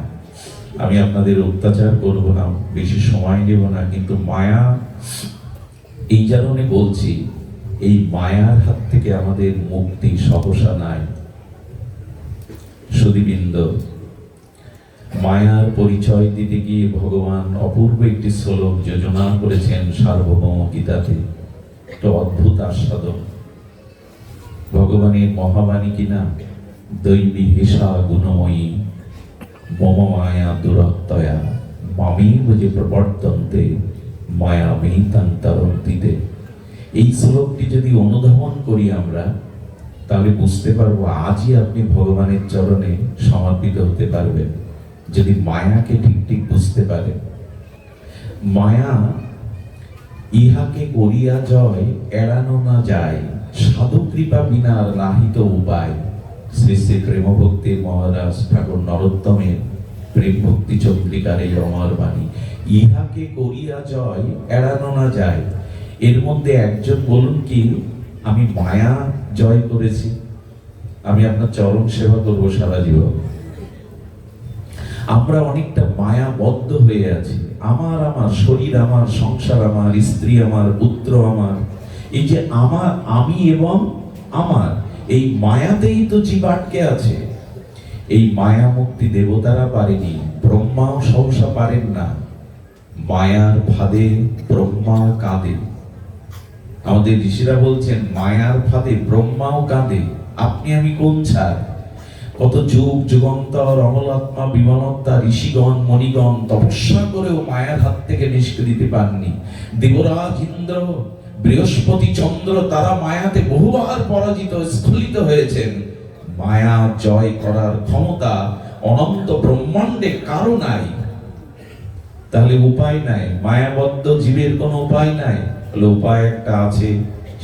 আমি আপনাদের অত্যাচার করব না, বেশি সময় নেব না, কিন্তু মায়া এই কারণে বলছি, এই মায়ার হাত থেকে আমাদের মুক্তি সহসা নাই। সুধীবৃন্দ, মায়ার পরিচয় দিতে গিয়ে ভগবান অপূর্ব একটি শ্লোক যোজনা করেছেন সার্বভৌম গীতাতে। একটা অদ্ভুত আস্বাদন। ভগবানের মহাবাণী কিনা, দৈবী হেষা গুণময়ী মম মায়া দুরত্যয়া মামেব যে প্রবর্তন্তে মায়া মেহিতান্তরন্তিতে। এই শ্লোকটি যদি অনুধাবন করি আমরা, তাহলে বুঝতে পারবো আজই আপনি ভগবানের চরণে সমর্পিত হতে পারবেন, যদি মায়াকে ঠিক ঠিক বুঝতে পারেন। মায়া ইহাকে করিয়া জয় এড়ানো না যায়, সাধু কৃপা বিনার নাহিত উপায়। শ্রী শ্রী প্রেমভক্তি মহারাজ ঠাকুর নরোত্তমের প্রেম ভক্তি চন্দ্রিকার এই অমর বাণী, ইহাকে করিয়া জয় এড়ানো না যায়। এর মধ্যে একজন বলুন কি, আমি মায়া জয় করেছি, আমি আপনার চরণ সেবা করবো সারা জীবন। আমরা অনেকটা মায়াবদ্ধ হয়ে আছি। আমার আমার শরীর, আমার সংসার, আমার স্ত্রী, আমার পুত্র, আমার এই যে আমার, আমি এবং আমার, এই মায়াতেই তো জীব আটকে আছে। এই মায়া মুক্তি দেবতারা পারেনি, ব্রহ্মাও সহসা পারেন না। মায়ার ফাঁদে ব্রহ্মাও কাঁদে। আমাদের ঋষিরা বলছেন মায়ার ফাঁদে ব্রহ্মাও কাঁদে। আপনি আমি কোন ছাড়? কত যুগ যুগান্তর অমলাত্মা বিমানত্তা ঋষিগণ মণিগণ তপস্যা করেও মায়ার হাত থেকে নিষ্কৃতি পাননি। দেবরাজ ইন্দ্র, বৃহস্পতি, চন্দ্র তারা মায়াতে বহুবার পরাজিত স্খলিত হয়েছেন। মায়া জয় করার ক্ষমতা অনন্ত ব্রহ্মাণ্ডে কারো নাই। তাহলে উপায় নাই, মায়াবদ্ধ জীবের কোনো উপায় নাই। উপায় একটা আছে,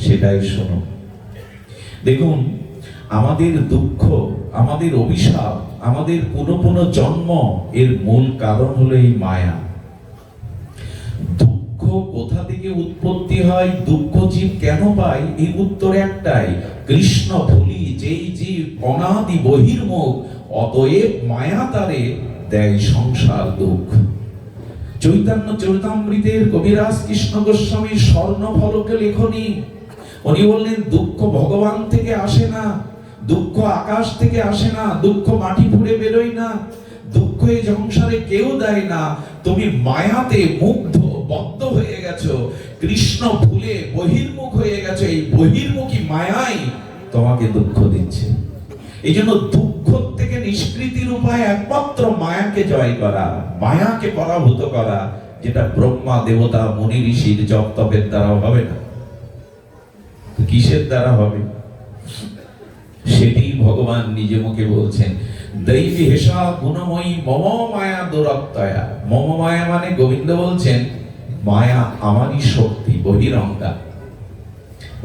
সেটাই শোনো। দেখুন, আমাদের দুঃখ, আমাদের অভিশাপ, আমাদের পুনঃ জন্ম, এর মূল কারণ হলো এই মায়া। দুঃখ কোথা থেকে উৎপত্তি হয়, দুঃখ জীব কেন পায়, এই উত্তর একটাই, কৃষ্ণ ভুলি যেই জীব অনাদি বহির্মুখ, অতএব মায়া তারে দেয় সংসার দুঃখ। চৈতন্য চরিতামৃতের কবিরাজ কৃষ্ণ গোস্বামী স্বর্ণ ফলকে লেখনী, উনি বললেন দুঃখ ভগবান থেকে আসে না, দুঃখ আকাশ থেকে আসে না, দুঃখ মাটি ফুঁড়ে বেরোয় না, দুঃখ এই সংসারে কেউ দেয় না। তুমি মায়াতে মুগ্ধ বদ্ধ হয়ে গেছো, কৃষ্ণ ভুলে বহির্মুখ হয়ে গেছো। এই বহির্মুখী মায়াই তোমাকে দুঃখ দিচ্ছে। এই জন্য দুঃখ থেকে নিষ্কৃতির উপায় একমাত্র মায়াকে জয় করা, মায়াকে পরাভূত করা, যেটা ব্রহ্মা দেবতা মুনি ঋষির জপ তপের দ্বারা হবে না। কিসের দ্বারা হবে? সেটি ভগবান নিজে মুখে বলছেন, দৈবী হেষা গুণময়ী মম মায়া দুরত্যয়া। মম মায়া মানে গোবিন্দ বলছেন মায়া আমারই শক্তি, বহিরঙ্গা।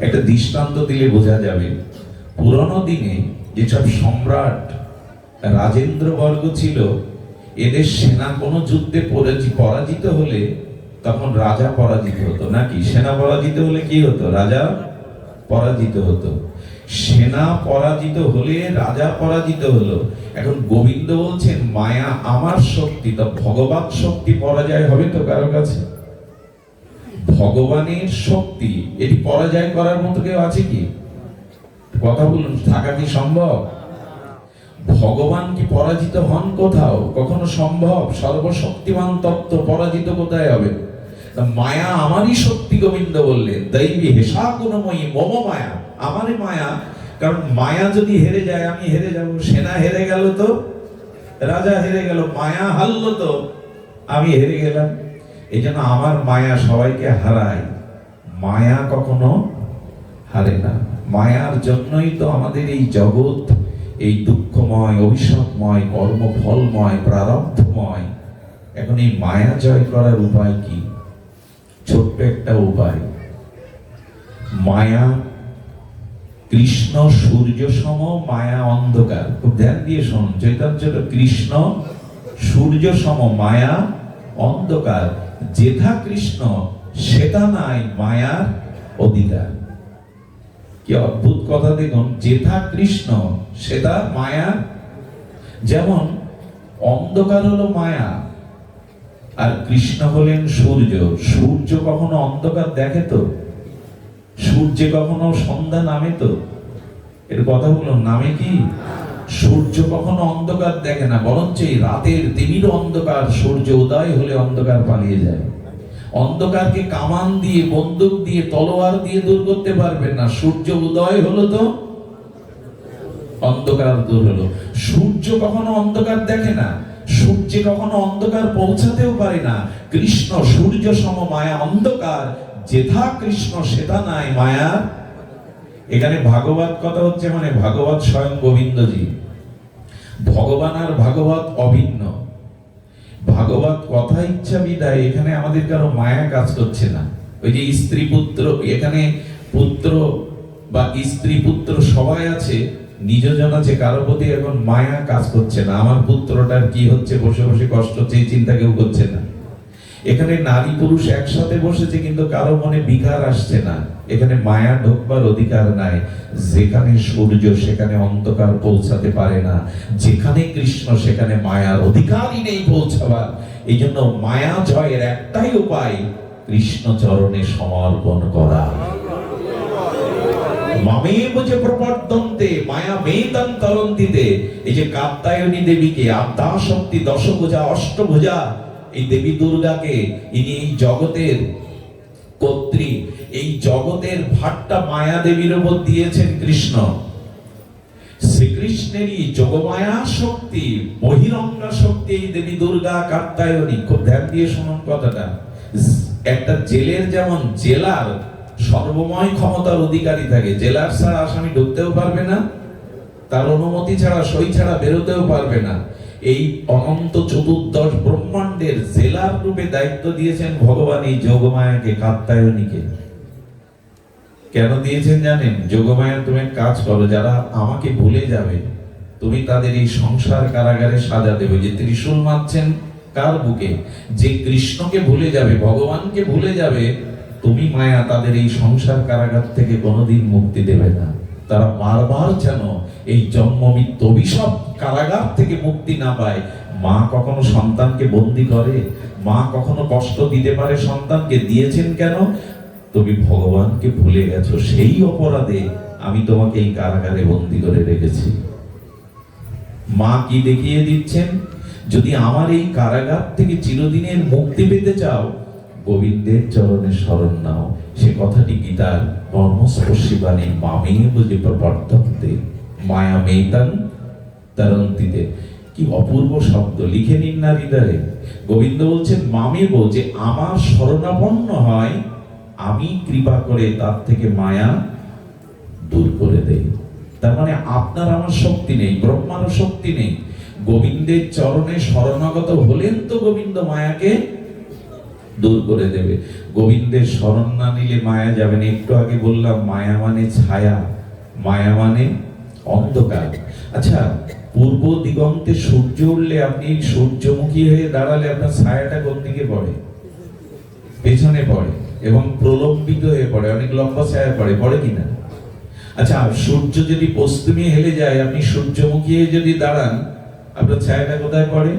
একটা দৃষ্টান্ত দিলে বোঝা যাবে। পুরনো দিনে যেসব সম্রাট রাজেন্দ্র বর্গ ছিল, এদের সেনা কোনো যুদ্ধে পরাজিত হলে তখন রাজা পরাজিত হতো নাকি? সেনা পরাজিত হলে কি হতো? রাজা পরাজিত হতো। সেনা পরাজিত হলে রাজা পরাজিত হলো। এখন গোবিন্দ বলছেন মায়া আমার শক্তি। তো ভগবান শক্তি পরাজয় হবে তো কারো কাছে? ভগবানের শক্তি এটি পরাজয় করার মতো কেউ আছে কি? কথা বলুন, থাকা কি সম্ভব? ভগবান কি পরাজিত হন কোথাও? কখনো সম্ভব? সর্বশক্তিমান তত্ত্ব পরাজিত কোথায় হবে? মায়া আমারই শক্তি, গোবিন্দ বললেন দৈবী হেষা গুণময়ী মম মায়া, আমারই মায়া। কারণ মায়া যদি হেরে যায় আমি হেরে যাব। সেনা হেরে গেল তো রাজা হেরে গেল, মায়া হারলো তো আমি হেরে গেলাম। এই জন্য আমার মায়া সবাইকে হারায়, মায়া কখনো হারে না। মায়ার জন্যই তো আমাদের এই জগৎ এই দুঃখময়, অভিশাপময়, কর্মফলময়, প্রারব্ধময়। এখন এই মায়া জয় করার উপায় কি? ছোট্ট একটা উপায়। মায়া কৃষ্ণ সূর্য সম, মায়া অন্ধকার। খুব ধ্যান দিয়ে শুনুন, চৈতন্য কৃষ্ণ সূর্য সম, মায়া অন্ধকার। যেথা কৃষ্ণ সেটা নাই মায়ার অধিকার। কি অদ্ভুত কথা দেখুন, যেথা কৃষ্ণ সেটা মায়া। যেমন অন্ধকার হলো মায়া, আর কৃষ্ণ হলেন সূর্য। সূর্য কখনো অন্ধকার দেখে তো? সূর্যে কখনো সন্ধ্যা নামে তো? এর কথা বলুন, নামে কি? সূর্য কখনো অন্ধকার দেখে না, বরঞ্চ এই রাতের তিমির অন্ধকার সূর্য উদয় হলে অন্ধকার পালিয়ে যায়। অন্ধকারকে কামান দিয়ে, বন্দুক দিয়ে, তলোয়ার দিয়ে দূর করতে পারবেন না। সূর্য উদয় হলো তো অন্ধকার দূর হলো। সূর্য কখনো অন্ধকার দেখে না, সূর্যে কখনো অন্ধকার পৌঁছাতেও পারে না। কৃষ্ণ সূর্য সম, মায়া অন্ধকার। যেথা কৃষ্ণ সেটা নাই মায়া। এখানে ভাগবত কথা হচ্ছে, মানে ভাগবত স্বয়ং গোবিন্দজি। ভগবান আর ভাগবত অভিন্ন। ভাগবত কথা ইচ্ছা বিদায়, এখানে আমাদের কারো মায়া কাজ করছে না। ওই যে স্ত্রী পুত্র, এখানে পুত্র বা স্ত্রী পুত্র সবাই আছে, নিজজন আছে, কারো প্রতি এখন মায়া কাজ করছে না। আমার পুত্রটার কি হচ্ছে, বসে বসে কষ্ট হচ্ছে, এই চিন্তা কেউ করছে না। এখানে নারী পুরুষ একসাথে বসেছে, কিন্তু কারো মনে বিকার আসছে না। এখানে মায়া ঢোকবার অধিকার নাই। যেখানে সূর্য সেখানে অন্ধকার পৌঁছাতে পারে না, যেখানে কৃষ্ণ সেখানে মায়ার অধিকারই নেই পৌঁছাবার। এই জন্য মায়া জয়ের একটাই উপায়, কৃষ্ণ চরণে সমর্পণ করা। মামেব যে প্রপদ্যন্তে মায়া মেতং তরন্তিতে। এই যে কাত্যায়নী দেবীকে, আদ্যা শক্তি, দশভুজা, অষ্টভুজা, এই দেবী দুর্গাকে, ইনি এই জগতের কর্ত্রী। এই জগতের ভারটা মায়া দেবীর উপর দিয়েছেন কৃষ্ণ। শ্রীকৃষ্ণেরই যোগমায়া শক্তি, বহিরঙ্গা শক্তি এই দেবী দুর্গা কাত্যায়নী। খুব ধ্যান দিয়ে শুনুন কথাটা। একটা জেলের যেমন জেলার সর্বময় ক্ষমতার অধিকারী থাকে, জেলার ছাড়া আসামি ঢুকতেও পারবে না, তার অনুমতি ছাড়া, সই ছাড়া বেরোতেও পারবে না। এই অনন্ত চতুর্দশ ব্রহ্মাণ্ডের জেলার রূপে দায়িত্ব দিয়েছেন ভগবান এই যোগমায়াকে, কাত্যায়নীকে। কেন দিয়েছেন জানেন? যোগমায়া, তুমি কাজ করো, যারা আমাকে ভুলে যাবে তুমি তাদের এই সংসার কারাগারে সাজা দেবে। যে ত্রিশূল মারছেন কার বুকে, যে কৃষ্ণকে ভুলে যাবে, ভগবানকে ভুলে যাবে, তুমি মায়া তাদের এই সংসার কারাগার থেকে কোনোদিন মুক্তি দেবে না। তারা বারবার যেন এই জন্ম মৃত্যু অভিশাপ কারাগার থেকে মুক্তি না পায়। মা কখনো সন্তানকে বন্দী করে? মা কখনো কষ্ট দিতে পারে সন্তানকে? দিয়েছেন কেন? তুমি ভগবানকে ভুলে গেছো, সেই অপরাধে আমি তোমাকে এই কারাগারে বন্দী করে রেখেছি। মা কি দেখিয়ে দিচ্ছেন? যদি আমার এই কারাগার থেকে চিরদিনের মুক্তি পেতে চাও, গোবিন্দের চরণে শরণ নাও। সে কথাটি গীতার মর্মস্পর্শী বাণী, মামেব যে প্রপদ্যন্তে মায়া মেতং তরন্তিতে। কি অপূর্ব শব্দ, লিখে নিন না হৃদয়ে। গোবিন্দ বলছেন মামেব, যে আমার শরণাপন্ন হয়, আমি কৃপা করে তার থেকে মায়া দূর করে দেই। তার মানে আপনার আমার শক্তি নেই, ব্রহ্মারও শক্তি নেই। গোবিন্দের চরণে শরণাগত হলেন তো গোবিন্দ মায়াকে দূর করে দেবে। গোবিন্দের শরণ না নিলে মায়া যাবে না। একটু আগে বললাম মায়া মানে ছায়া, মায়া মানে অন্ধকার। আচ্ছা, পূর্ব দিগন্তে সূর্য উঠলে আপনি সূর্যমুখী হয়ে দাঁড়ালে আপনার ছায়াটা কোন দিকে পড়ে? পেছনে পড়ে এবং প্রলম্বিত হয়ে পড়ে, অনেক লম্বা ছায়া পড়ে, পড়ে কিনা? আচ্ছা, সূর্য যদি পশ্চিমে হেলে যায়, আপনি সূর্যমুখী হয়ে যদি দাঁড়ান, আপনার ছায়াটা কোথায় পড়ে?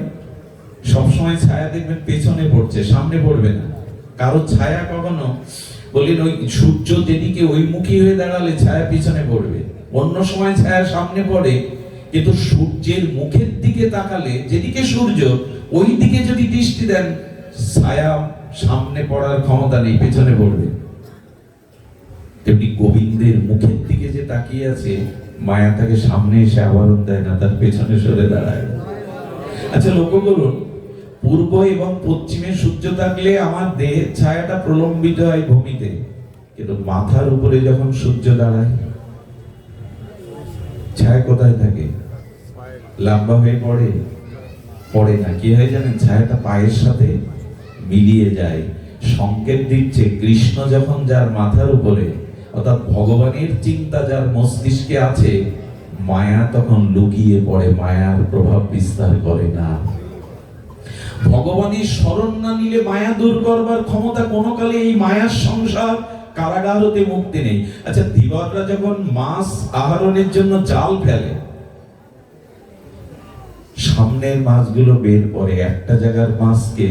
সবসময় ছায়া দেখবেন পেছনে পড়ছে, সামনে পড়বে না। কারো ছায়া কখনো বললেন ওই সূর্য যেদিকে ওই মুখী হয়ে দাঁড়ালে ছায়া পিছনে পড়বে, অন্য সময় ছায়া সামনে পড়ে। কিন্তু সূর্যের মুখের দিকে তাকালে, যেদিকে সূর্য ওই দিকে যদি দৃষ্টি দেন, ছায়া সামনে পড়ার ক্ষমতা নেই, পেছনে পড়বে। তেমনি গোবিন্দের মুখের দিকে যে তাকিয়ে আছে, মায়া তাকে সামনে এসে আবরণ দেয় না, তার পেছনে সরে দাঁড়ায়। আচ্ছা, লক্ষ্য করুন, পূর্ব এবং পশ্চিমে সূর্য থাকলে আমার দেহের ছায়াটা প্রলম্বিত হয় ভূমিতে, কিন্তু মাথার উপরে যখন সূর্য দাঁড়ায়, ছায়া কোথায় থাকে? লম্বা হয়ে পড়ে? পড়ে না। কি হয় জানেন? ছায়াটা পায়ের সাথে মিলিয়ে যায়। সংকেত দিচ্ছে কৃষ্ণ যখন যার মাথার উপরে, অর্থাৎ ভগবানের চিন্তা যার মস্তিষ্কে আছে, মায়া তখন লুকিয়ে পড়ে, মায়ার প্রভাব বিস্তার করে না। ভগবানের শরণ না নিলে মায়া দূর করবার ক্ষমতা কোনো কালে এই মায়ার সংসার কারাগার হতে মুক্তি নেই। আচ্ছা, ধীবররা যখন মাছ আহরণের জন্য জাল ফেলে, সামনের মাছগুলো বের পড়ে, একটা জায়গার মাছকে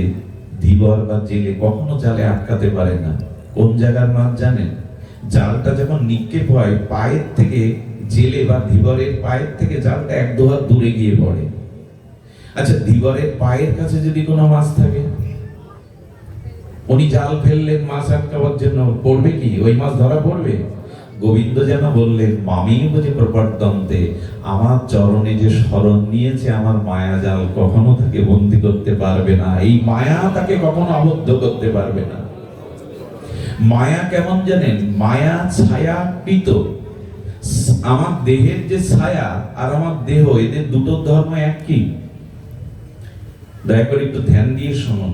ধীবর বা জেলে কখনো জালে আটকাতে পারে না। কোন জায়গার মাছ জানেন? জালটা যখন নিক্ষেপ হয়, পায়ের থেকে জেলে বা ধীবরের পায়ের থেকে জালটা এক দু হাত দূরে গিয়ে পড়ে। আচ্ছা, ধীবরের পায়ের কাছে যদি কোনো মাছ থাকে, উনি জাল ফেললেন মাছ আটকাবার জন্য, পড়বে কি? ওই মাছ ধরা পড়বে? গোবিন্দ যেন বললেন মামেব যে প্রপদ্যন্তে, আমার চরণে যে শরণ নিয়েছে, আমার মায়া জাল কখনো তাকে বন্দী করতে পারবে না। এই মায়া তাকে কখনো আবদ্ধ করতে পারবে না। মায়া কেমন জানেন? মায়া ছায়াকৃত। আমার দেহের যে ছায়া আর আমার দেহ, এদের দুটো ধর্ম এক কি? দয়া করে একটু ধ্যান দিয়ে শুনুন।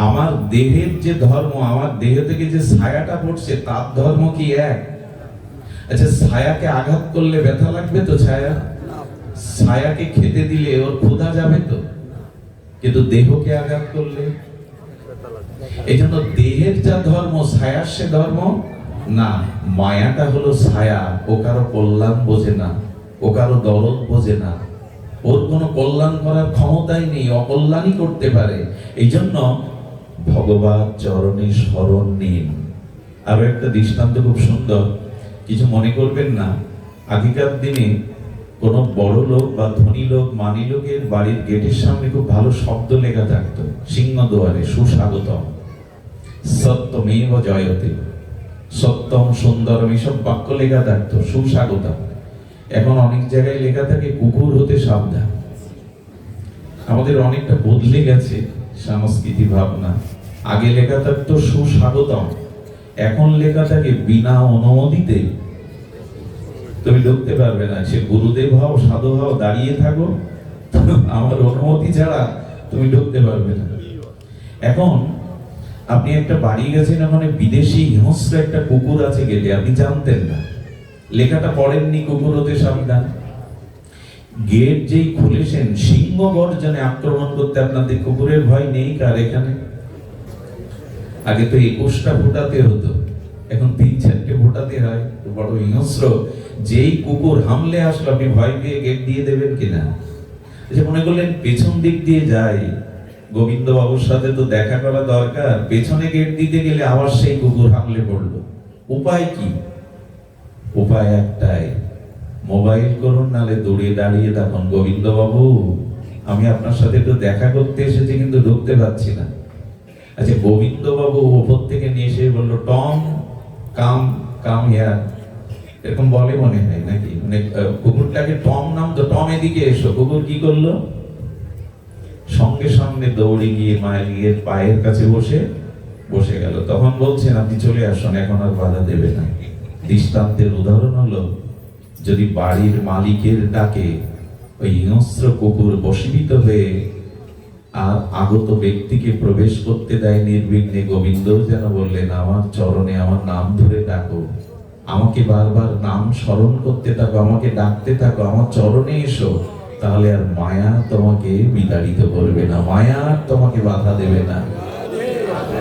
আমার দেহের যে ধর্ম, আমার দেহ থেকে যে ছায়াটা পড়ছে, তার ধর্ম কি এক? আচ্ছা, ছায়াকে আঘাত করলে ব্যথা লাগবে তো? ছায়াকে খেতে দিলে ওর ক্ষুধা যাবে তো? কিন্তু দেহকে আঘাত করলে, এই জন্য দেহের যা ধর্ম, ছায়ার সে ধর্ম না। মায়াটা হলো ছায়া, ও কারো কল্যাণ বোঝে না, ও কারো দরদ বোঝে না, ওর কোনো কল্যাণ করার ক্ষমতাই নেই, অকল্যাণই করতে পারে। এই জন্য ভগবান চরণে শরণ নিন। আরো একটা দৃষ্টান্ত খুব সুন্দর, কিছু মনে করবেন না। আগেকার দিনে কোন বড় লোক বা ধনী লোক, মানি লোকের বাড়ির গেটের সামনে খুব ভালো শব্দ লেখা থাকতো, সিংহদুয়ারে সুস্বাগতম, সত্যমেব জয়তে, সত্যম সুন্দরম, এসব বাক্য লেখা থাকতো, সুস্বাগতম। এখন অনেক জায়গায় লেখা থাকে কুকুর হতে সাবধান। আমাদের অনেকটা বদলে গেছে সংস্কৃতি ভাবনা। আগে লেখা থাকতো সুস্বাগতম, এখন লেখা থাকে বিনা অনুমতিতে তুমি ঢুকতে পারবে না। সে গুরুদেব হও, সাধু হও, দাঁড়িয়ে থাকো, আমার অনুমতি ছাড়া তুমি ঢুকতে পারবে না। এখন আপনি একটা বাড়ি গেছেন, ওখানে বিদেশি হিংস্র একটা কুকুর আছে গেটে, আপনি জানতেন না, লেখাটা পড়েননি কুকুর হতে সাবধান। গেট যেই খুলেছেন, সিংহ গর্জনে আক্রমণ করতে আপনাদের কুকুরের ভয় নেই কার এখানে? আগে তো 21টা ফোটাতে হতো, এখন 3-4টে ফোটাতে হয়, বড় হিংস্র। যেই কুকুর হামলে আসলো, আপনি ভয় পেয়ে গেট দিয়ে দেবেন কিনা? যে মনে করলেন পেছন দিক দিয়ে যাই, গোবিন্দ বাবুর সাথে তো দেখা করা দরকার, পেছনে গেট দিতে গেলে আবার সেই কুকুর হামলে পড়লো। উপায় কি? উপায় একটাই, মোবাইল করুন, নালে দূরে দাঁড়িয়ে তখন, গোবিন্দ বাবু আমি আপনার সাথে একটু দেখা করতে এসেছি, কিন্তু ঢুকতে পারছি না। আচ্ছা, গোবিন্দ বাবু ওপর থেকে নিয়ে এসে বললো, টম কাম কাম হিয়ার, এরকম বলে মনে হয় নাকি? মানে কুকুরটাকে টম নাম তো, টম এদিকে এসো। কুকুর কি করলো? সঙ্গে সঙ্গে দৌড়ে গিয়ে মায়ের পায়ের কাছে বসে গেল। তখন বলছেন, আপনি চলে আসুন, এখন আর বাধা দেবে না। দৃষ্টান্তের উদাহরণ হলো, যদি বাড়ির মালিকের ডাকে ওই হিংস্র কুকুর বশীভূত হয়ে আর আগত ব্যক্তিকে প্রবেশ করতে দেয় নির্বিঘ্নে, গোবিন্দ যেন বললেন, আমার চরণে আমার নাম ধরে ডাকো, আমাকে বারবার নাম স্মরণ করতে থাকো, আমাকে ডাকতে থাকো, আমার চরণে এসো, তাহলে আর মায়া তোমাকে বিতাড়িত করবে না, মায়া তোমাকে বাধা দেবে না।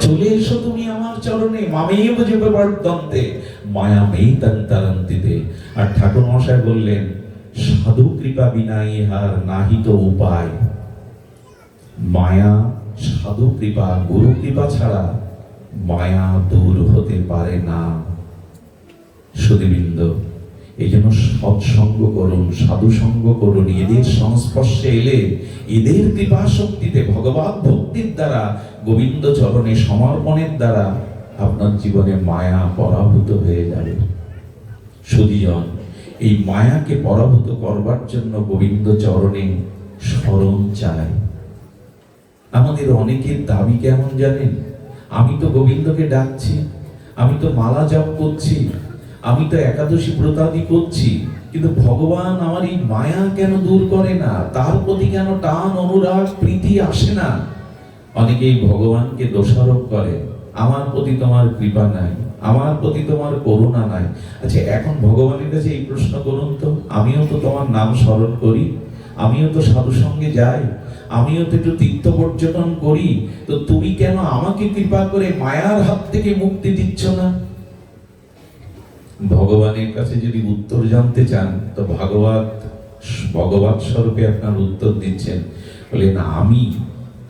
চলে এসো তুমি আমার চরণে, মামেয় বুঝবে বর্তন্তে মায়া মেই তন্তারন্তিতে। আর ঠাকুর মশাই বললেন, সাধু কৃপা বিনা ইহার নাহিত উপায়। মায়া, সাধু কৃপা, গুরু কৃপা ছাড়া মায়া দূর হতে পারে না। সুধীবৃন্দ, এই জন্য সৎসঙ্গ করুন, সাধু সঙ্গ করুন। এদের সংস্পর্শে এলে, এদের কৃপা শক্তিতে, ভগবত ভক্তির দ্বারা, গোবিন্দ চরণে সমর্পণের দ্বারা আপনার জীবনে মায়া পরাভূত হয়ে যাবে। সুধীজন, এই মায়াকে পরাভূত করবার জন্য গোবিন্দ চরণে শরণ চাই। আমাদের অনেকের দাবি কেমন জানেন? আমি তো গোবিন্দকে ডাকছি, আমি তো মালা জপ করছি, আমি তো একাদশী ব্রতাদি করছি, কিন্তু ভগবান আমার এই মায়া কেন দূর করে না? তার প্রতি কেন টান, অনুরাগ, প্রীতি আসে না? অনেকেই ভগবানকে দোষারোপ করে, আমার প্রতি তোমার কৃপা নাই, আমার প্রতি তোমার করুণা নাই। আচ্ছা, এখন ভগবানের কাছে এই প্রশ্ন করুন তো, আমিও তো তোমার নাম স্মরণ করি, আমিও তো সাধু সঙ্গে যাই, আমিও তো একটু তীর্থ পর্যটন করি, তো তুমি কেন আমাকে কৃপা করে মায়ার হাত থেকে মুক্তি দিচ্ছ না? ভগবানের কাছে যদি উত্তর জানতে চান, তো ভগবত স্বরূপে আপনার উত্তর দিচ্ছেন, বলে না, আমি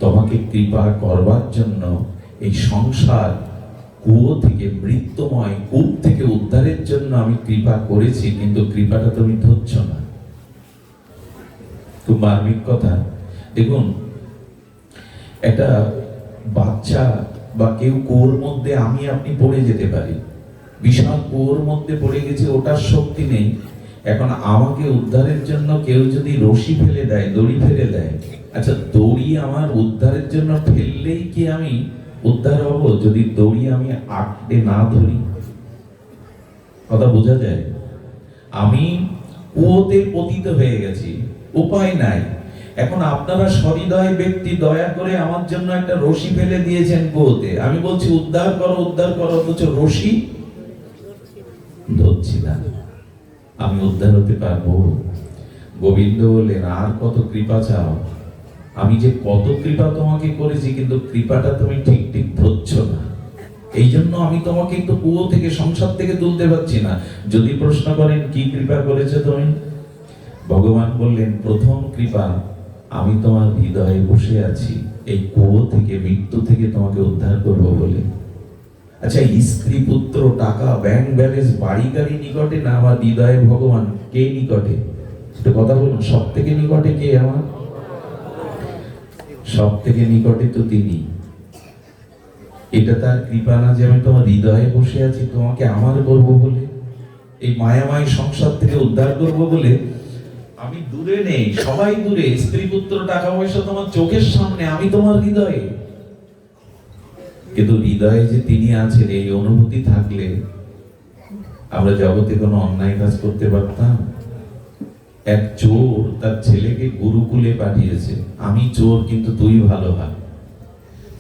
তোমাকে কৃপা করবার জন্য এই সংসার কুয়ো থেকে, মৃত্যুময় কূপ থেকে উদ্ধারের জন্য আমি কৃপা করেছি, কিন্তু কৃপাটা তুমি ধরছ না। খুব মার্মিক কথা। দেখুন, একটা বাচ্চা বা কেউ কুয়োর মধ্যে আমি আপনি পড়ে যেতে পারি, বিশাল কুয়োর মধ্যে পড়ে গেছে, ওটার শক্তি নেই। এখন আমাকে উদ্ধারের জন্য কেউ যদি রশি ফেলে দেয়, দড়ি ফেলে দেয়, আচ্ছা, দড়ি আমার উদ্ধারের জন্য ফেললেই কি আমি উদ্ধার হব? যদি দড়ি আমি আঁকড়ে না ধরি, কথা বোঝা যায়? আমি কুয়োতে পতিত হয়ে গেছি, উপায় নাই। এখন আপনারা সহৃদয় ব্যক্তি দয়া করে আমার জন্য একটা রশি ফেলে দিয়েছেন কুয়োতে, আমি বলছি উদ্ধার করো, উদ্ধার করো, অথচ রশি ধরছি না। আমি উদ্ধার হতে পারবো? গোবিন্দ বললেন, আর কত কৃপা চাও? আমি যে কত কৃপা তোমাকে করেছি, কিন্তু কৃপাটা তুমি ঠিক ঠিক ধরছো না। এই জন্য আমি তোমাকে একটু কুয়ো থেকে, সংসার থেকে তুলতে পারছি না। যদি প্রশ্ন করেন কি কৃপা করেছো তুমি, ভগবান বললেন, প্রথম কৃপা, আমি তোমার হৃদয়ে বসে আছি, এই কুয়ো থেকে, মৃত্যু থেকে তোমাকে উদ্ধার করবো বলে। আচ্ছা, স্ত্রী, পুত্র, টাকা, ব্যাংক ব্যালেন্স, বাড়ি গাড়ি নিকটে না, আমার হৃদয়ে ভগবান কে নিকটে? একটা কথা বলুন, সব থেকে নিকটে কে আমার? সব থেকে নিকটে তো তিনি। এটা তার কৃপা না যে আমি তোমার হৃদয়ে বসে আছি, তোমাকে আমার করবো বলে, এই মায়াময় সংসার থেকে উদ্ধার করবো বলে? আমি দূরে নেই, সবাই দূরে, স্ত্রী, পুত্র, টাকা পয়সা তোমার চোখের সামনে, আমি তোমার হৃদয়ে। কিন্তু হৃদয়ে যে তিনি আছেন, এই অনুভূতি থাকলে আমরা জগতে কোনো অন্যায় কাজ করতে পারতাম? এক চোর তার ছেলেকে গুরুকুলে পাঠিয়েছে, আমি চোর কিন্তু তুই ভালো হয়।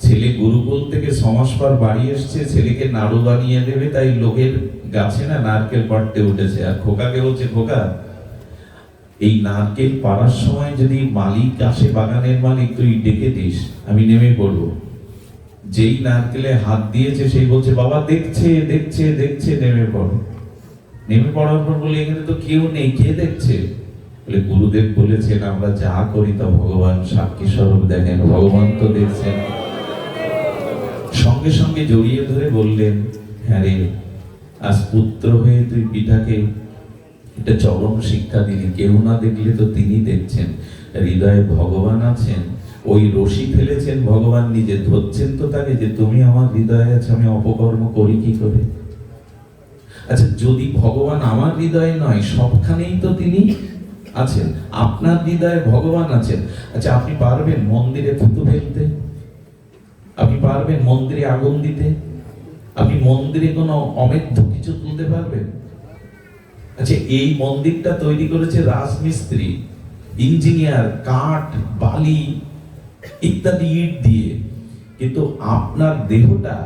ছেলে গুরুকুল থেকে 6 মাস পর বাড়ি এসছে, ছেলেকে নাড়ু বানিয়ে দেবে, তাই লোকের গাছে না নারকেল পাড়তে উঠেছে, আর খোকাকে বলছে, খোকা, এই নারকেল পাড়ার সময় যদি মালিক আসে, বাগানের মালিক, তুই ডেকে দিস, আমি নেমে পড়বো। যেই নারকেলে হাত দিয়েছে, সেই বলছে, বাবা দেখছে দেখছে দেখছে, নেমে পড়ো। নেমে পড়ার পর বলে, এখানে তো কেউ নেই, কে দেখছে? বলে, গুরুদেব বলেছেন আমরা যা করি তা ভগবান সাক্ষী স্বরূপ দেখেন, ভগবান তো দেখছেন। সঙ্গে সঙ্গে জড়িয়ে ধরে বললেন, হ্যাঁ রে, আজ পুত্র হয়ে তুই পিতাকে এটা চরম শিক্ষা দিলি, কেউ না দেখলে তো তিনি দেখছেন, হৃদয়ে ভগবান আছেন, ওই রশি ফেলেছেন ভগবান নিজে, ধরছেন তো তাকে, যে তুমি আমার হৃদয়ে আছো, আমি অপকর্ম করি কি করে? আচ্ছা, যদি ভগবান আমার হৃদয়ে নয়, সবখানেই তো তিনি আছেন, আপনার হৃদয়ে ভগবান আছেন। আচ্ছা, আপনি পারবেন মন্দিরে থুতু ফেলতে? আপনি পারবেন মন্দিরে আগুন দিতে? আপনি মন্দিরে কোনো অমেধ্য কিছু তুলতে পারবেন? আচ্ছা, এই মন্দিরটা তৈরি করেছে রাজমিস্ত্রি, ইঞ্জিনিয়ার, কাঠ, বালি ইত্যাদি ইট দিয়ে, কিন্তু আপনার দেহটা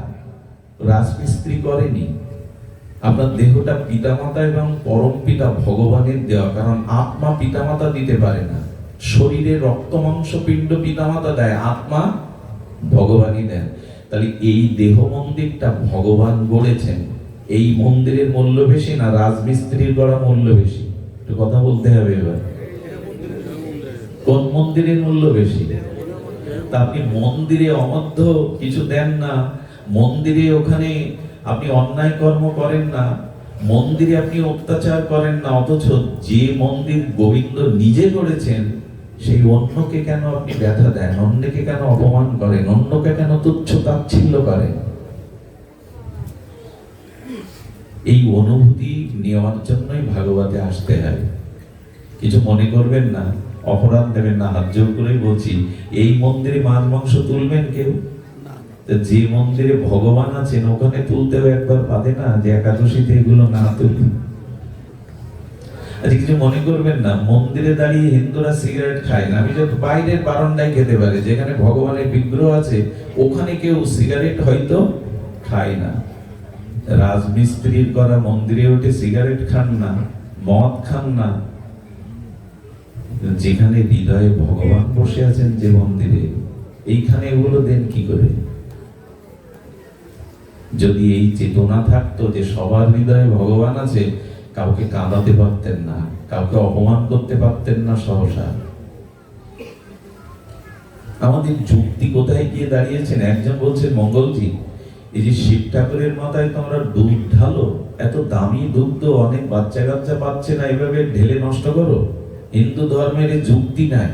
রাজমিস্ত্রি করেনি। আপনার দেহটা পিতামাতা এবং পরম পিতা ভগবানের দেওয়া, কারণ আত্মা পিতামাতা দিতে পারে না। শরীরে রক্ত মাংস পিণ্ড পিতামাতা দেয়, আত্মা ভগবানই দেন। তাহলে এই দেহ মন্দিরটা ভগবান গড়েছেন, এই মন্দিরের মূল্য বেশি না রাজমিস্ত্রির গড়া মূল্য বেশি? একটু কথা বলতে হবে এবার, কোন মন্দিরের মূল্য বেশি? তা আপনি মন্দিরে অমধ্য কিছু দেন না, মন্দিরে ওখানে আপনি অন্যায় কর্ম করেন না, মন্দিরে আপনি অত্যাচার করেন না, অথচ যে মন্দির গোবিন্দ নিজে গড়েছেন, সেই অন্যকে কেন আপনি ব্যথা দেন, অন্যকে কেন অপমান করেন, অন্যকে কেন তুচ্ছ তাচ্ছিল্য করেন? এই অনুভূতি নেওয়ার জন্যই ভাগবতে আসতে হয়। কিছু মনে করবেন না, অপরাধ দেবেন না, হাত জোর করেই বলছি, এই মন্দিরে মাছ মাংস তুলবেন কেউ? যে মন্দিরে ভগবান আছেন, ওখানে তুলতেও একবার পারে না যে একাদশীতে এগুলো না তুলি। আচ্ছা, কিছু মনে করবেন না, মন্দিরে দাঁড়িয়ে হিন্দুরা সিগারেট খায় না, আমি যত বাইরের বারান্দায় খেতে পারে, যেখানে ভগবানের বিগ্রহ আছে ওখানে কেউ সিগারেট হয়তো খায় না। রাজমিস্ত্রির করা মন্দিরে উঠে সিগারেট খান না, মদ খান না। যেখানে হৃদয়ে ভগবান বসে আছেন, যে মন্দিরে, এইখানে এগুলো দেন কি করে? যদি এই চেতনা থাকতো যে সবার হৃদয়ে ভগবান আছে, কাউকে কাঁদাতে পারতেন না, কাউকে অপমান করতে পারতেন না সহসা। আমাদের যুক্তি কোথায় গিয়ে দাঁড়িয়েছেন? একজন বলছেন, মঙ্গলজি, এই যে শিব ঠাকুরের মাথায় তোমরা দুধ ঢালো, এত দামি দুধ অনেক বাচ্চা কাচ্চা পাচ্ছে না, এইভাবে ঢেলে নষ্ট করো। হিন্দু ধর্মের যুক্তি নাই।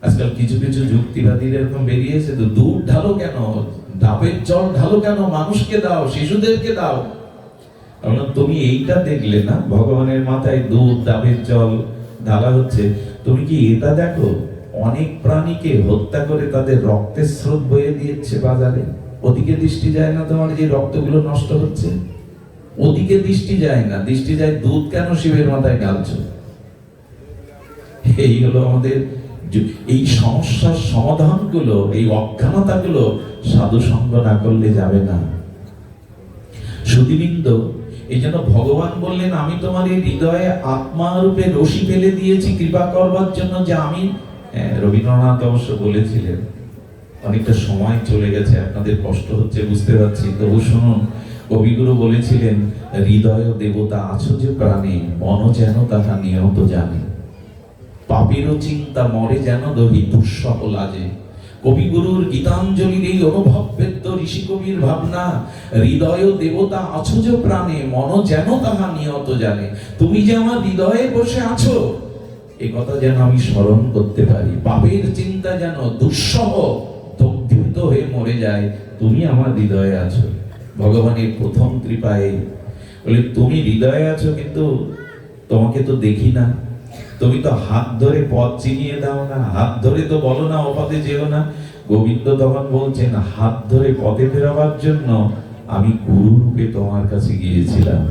আজকাল কিছু কিছু যুক্তিবাদীরা এরকম বেরিয়েছে, তো দুধ ঢালো কেন, ডাবের জল ঢালো কেন, মানুষকে দাও, শিশুদেরকে দাও। তুমি এইটা দেখলে না, ভগবানের মাথায় দুধ, ডাবের জল ঢালা হচ্ছে, তুমি কি এটা দেখো অনেক প্রাণীকে হত্যা করে তাদের রক্তের স্রোত বয়ে দিয়েছে বাজারে? ওদিকে দৃষ্টি যায় না তোমার, যে রক্তগুলো নষ্ট হচ্ছে? ওদিকে দৃষ্টি যায় না, দৃষ্টি যায় দুধ কেন শিবের মাথায় ঢালছো? এই হলো আমাদের এই সমস্যার সমাধানগুলো, এই অজ্ঞানতাগুলো সাধু সঙ্গ না করলে যাবে না। সুধীবৃন্দ, এই জন্য ভগবান বললেন, আমি তোমার এই হৃদয়ে আত্মা রূপে রশি ফেলে দিয়েছি কৃপা করবার জন্য, যে আমি রবীন্দ্রনাথ অবশ্য বলেছিলেন, অনেকটা সময় চলে গেছে, আপনাদের কষ্ট হচ্ছে বুঝতে পারছি, তবু শুনুন। কবিগুরু বলেছিলেন, হৃদয় দেবতা আছো যে প্রাণে, মন যেন তাহা নিয়ত জানে, পাপেরও চিন্তা মরে যেন দহি দুঃসহ লাজে। কবিগুরুর গীতাঞ্জলির এই অনুভব বেদ্য ঋষি কবির ভাবনা, হৃদয় দেবতা আছো যে প্রাণে, মন যেন তাহা নিয়ত জানে। তুমি যে আমার হৃদয়ে বসে আছো, এ কথা যেন আমি স্মরণ করতে পারি, পাপের চিন্তা যেন দুঃসহ দগ্ধ হয়ে মরে যায়, তুমি আমার হৃদয়ে আছো। ভগবানের প্রথম কৃপায় বলে, তুমি হৃদয়ে আছো, কিন্তু তোমাকে তো দেখি না, তুমি তো হাত ধরে পথ চিনিয়ে দাও না, হাত ধরে তো বলো না অপথে যেও না। গোবিন্দ তখন বলছেন, হাত ধরে পথে ফেরাবার জন্য আমি গুরু রূপে তোমার কাছে গিয়েছিলাম।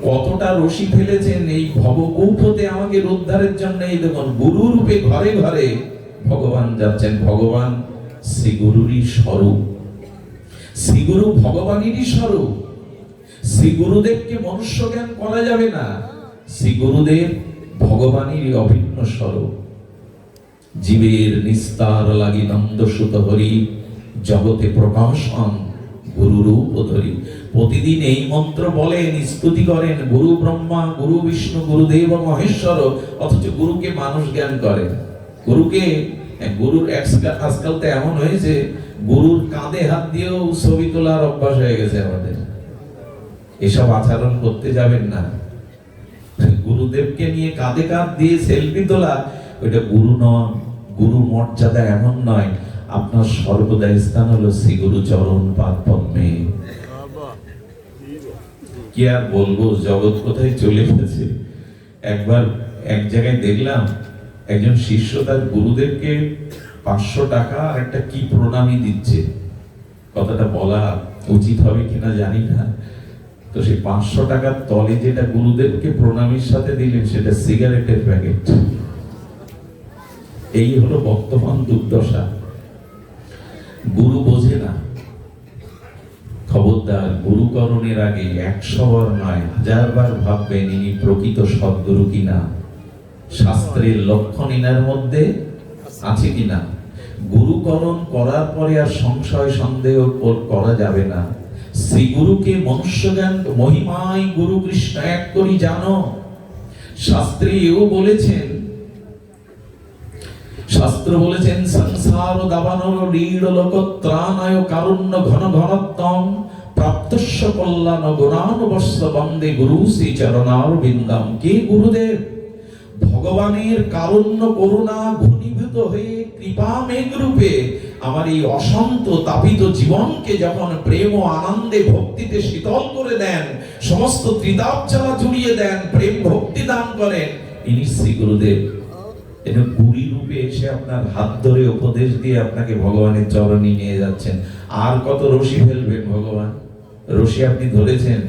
কতটা রশি ফেলেছেন এই ভবকৌপতে আমাকে উদ্ধারের জন্য। এই দেখুন, গুরু রূপে ঘরে ঘরে ভগবান যাচ্ছেন। ভগবান শ্রী গুরুরই স্বরূপ, শ্রী গুরু ভগবানেরই স্বরূপ। শ্রী গুরুদেবকে মনুষ্য জ্ঞান করা যাবে না, শ্রী গুরুদেব ভগবানেরই অভিন্ন স্বরূপ। জীবের নিস্তার লাগি নন্দসুত হরি, জগতে প্রকাশন গুরু রূপ ধরি। প্রতিদিন এই মন্ত্র বলেন, স্তুতি করেন, গুরু ব্রহ্মা, গুরু বিষ্ণু, গুরুদেব মহেশ্বর, অথচ গুরুকে মানুষ জ্ঞান করেন। গুরুকে গুরুর আজকাল তো এমন হয়েছে, গুরুর কাঁধে হাত দিয়েও ছবি তোলার অভ্যাস হয়ে গেছে আমাদের। এসব আচরণ করতে যাবেন না। গুরুদেবকে নিয়ে কাঁধে কাঁধ দিয়ে সেলফি তোলা, ওইটা গুরু নয়। গুরু মর্যাদা এমন নয়। আপনার সর্বদা স্থান হলো শ্রী গুরু চরণ পাদ পদ্মে। কি আর বলবো, জগৎ কোথায় চলে গেছে। একবার এক জায়গায় দেখলাম, একজন শিষ্য তার গুরুদেবকে 500 টাকা আর একটা কি প্রণামী দিচ্ছে। কথাটা বলা উচিত হবে কিনা জানি না। তো সেই 500 টাকার তলে যেটা গুরুদেবকে প্রণামীর সাথে দিলেন, সেটা সিগারেটের প্যাকেট। এই হলো বর্তমান দুর্দশা। গুরু বোঝে না। খবরদার, গুরুকরণের আগে 100 বার নয় 1000 বার ভাববেন ইনি প্রকৃত সদ্গুরু কিনা, শাস্ত্রের লক্ষণ ইনার মধ্যে আছে কিনা। গুরুকরণ করার পরে আর সংশয় সন্দেহ করা যাবে না। শ্রী গুরুকে মনুষ্য জ্ঞান মহিমায় গুরু কৃষ্ণ এক করি জানো। শাস্ত্রে এও বলেছেন, শাস্ত্র বলেছেন, সংসার দাবানর লীড় লোক ত্রাণায় কারুণ্য ঘন ঘনত্তম প্রাপ্তস্য কল্যাণ গুণানুবস্য বন্দে গুরু শ্রী চরণার বিন্দম। কে গুরুদেব? ভগবানের কারুণ্য করুণা ঘনীভূত হয়ে কৃপা মেঘ রূপে আমার এই অশান্ত তাপিত জীবনকে যখন প্রেম ও আনন্দে ভক্তিতে শীতল করে দেন, সমস্ত ত্রিতাপ জ্বালা জুড়িয়ে দেন, প্রেম ভক্তি দান করেন, ইনি শ্রী গুরুদেব। এটা গুরু রূপে এসে আপনার হাত ধরে উপদেশ দিয়ে আপনাকে ভগবানের চরণে নিয়ে যাচ্ছেন। আর কত রশি ফেলবেন ভগবান? রশি আপনি ধরেছেন।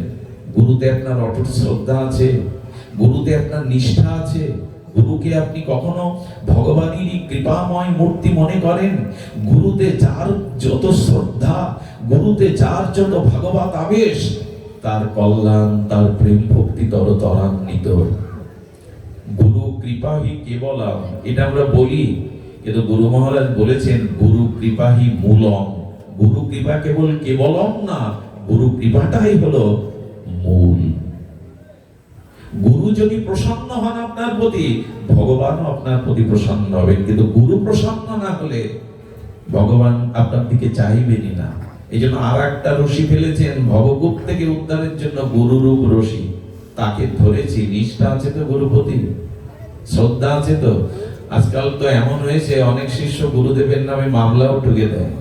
গুরুতে আপনার অটুট শ্রদ্ধা আছে, গুরুতে আপনার নিষ্ঠা আছে। গুরুকে আপনি কখনো ভগবানেরই কৃপাময় মূর্তি মনে করেন? গুরুতে যার যত শ্রদ্ধা, গুরুতে যার যত ভাগবত আবেশ, তার কল্যাণ, তার প্রেম ভক্তি তর ত্বরান্বিত। গুরু কৃপাহি কেবলম, এটা আমরা বলি, কিন্তু গুরু মহারাজ বলেছেন গুরু কৃপাহি মূলম। গুরু কৃপা কেবল কেবলম না, গুরু কৃপাটাই হলো মূল। গুরু যদি প্রসন্ন হন আপনার প্রতি, ভগবানও আপনার প্রতি প্রসন্ন হবেন। কিন্তু গুরু প্রসন্ন না হলে ভগবান আপনার দিকে চাইবেনই না। এই জন্য আর একটা রশি ফেলেছেন ভবকূপ থেকে উদ্ধারের জন্য, গুরুরূপ রশি। তাকে ধরেছি। নিষ্ঠা আছে তো গুরু প্রতি, শ্রদ্ধা আছে তো। আজকাল তো এমন হয়েছে, অনেক শিষ্য গুরুদেবের নামে মামলাও ঠুকে দেয়।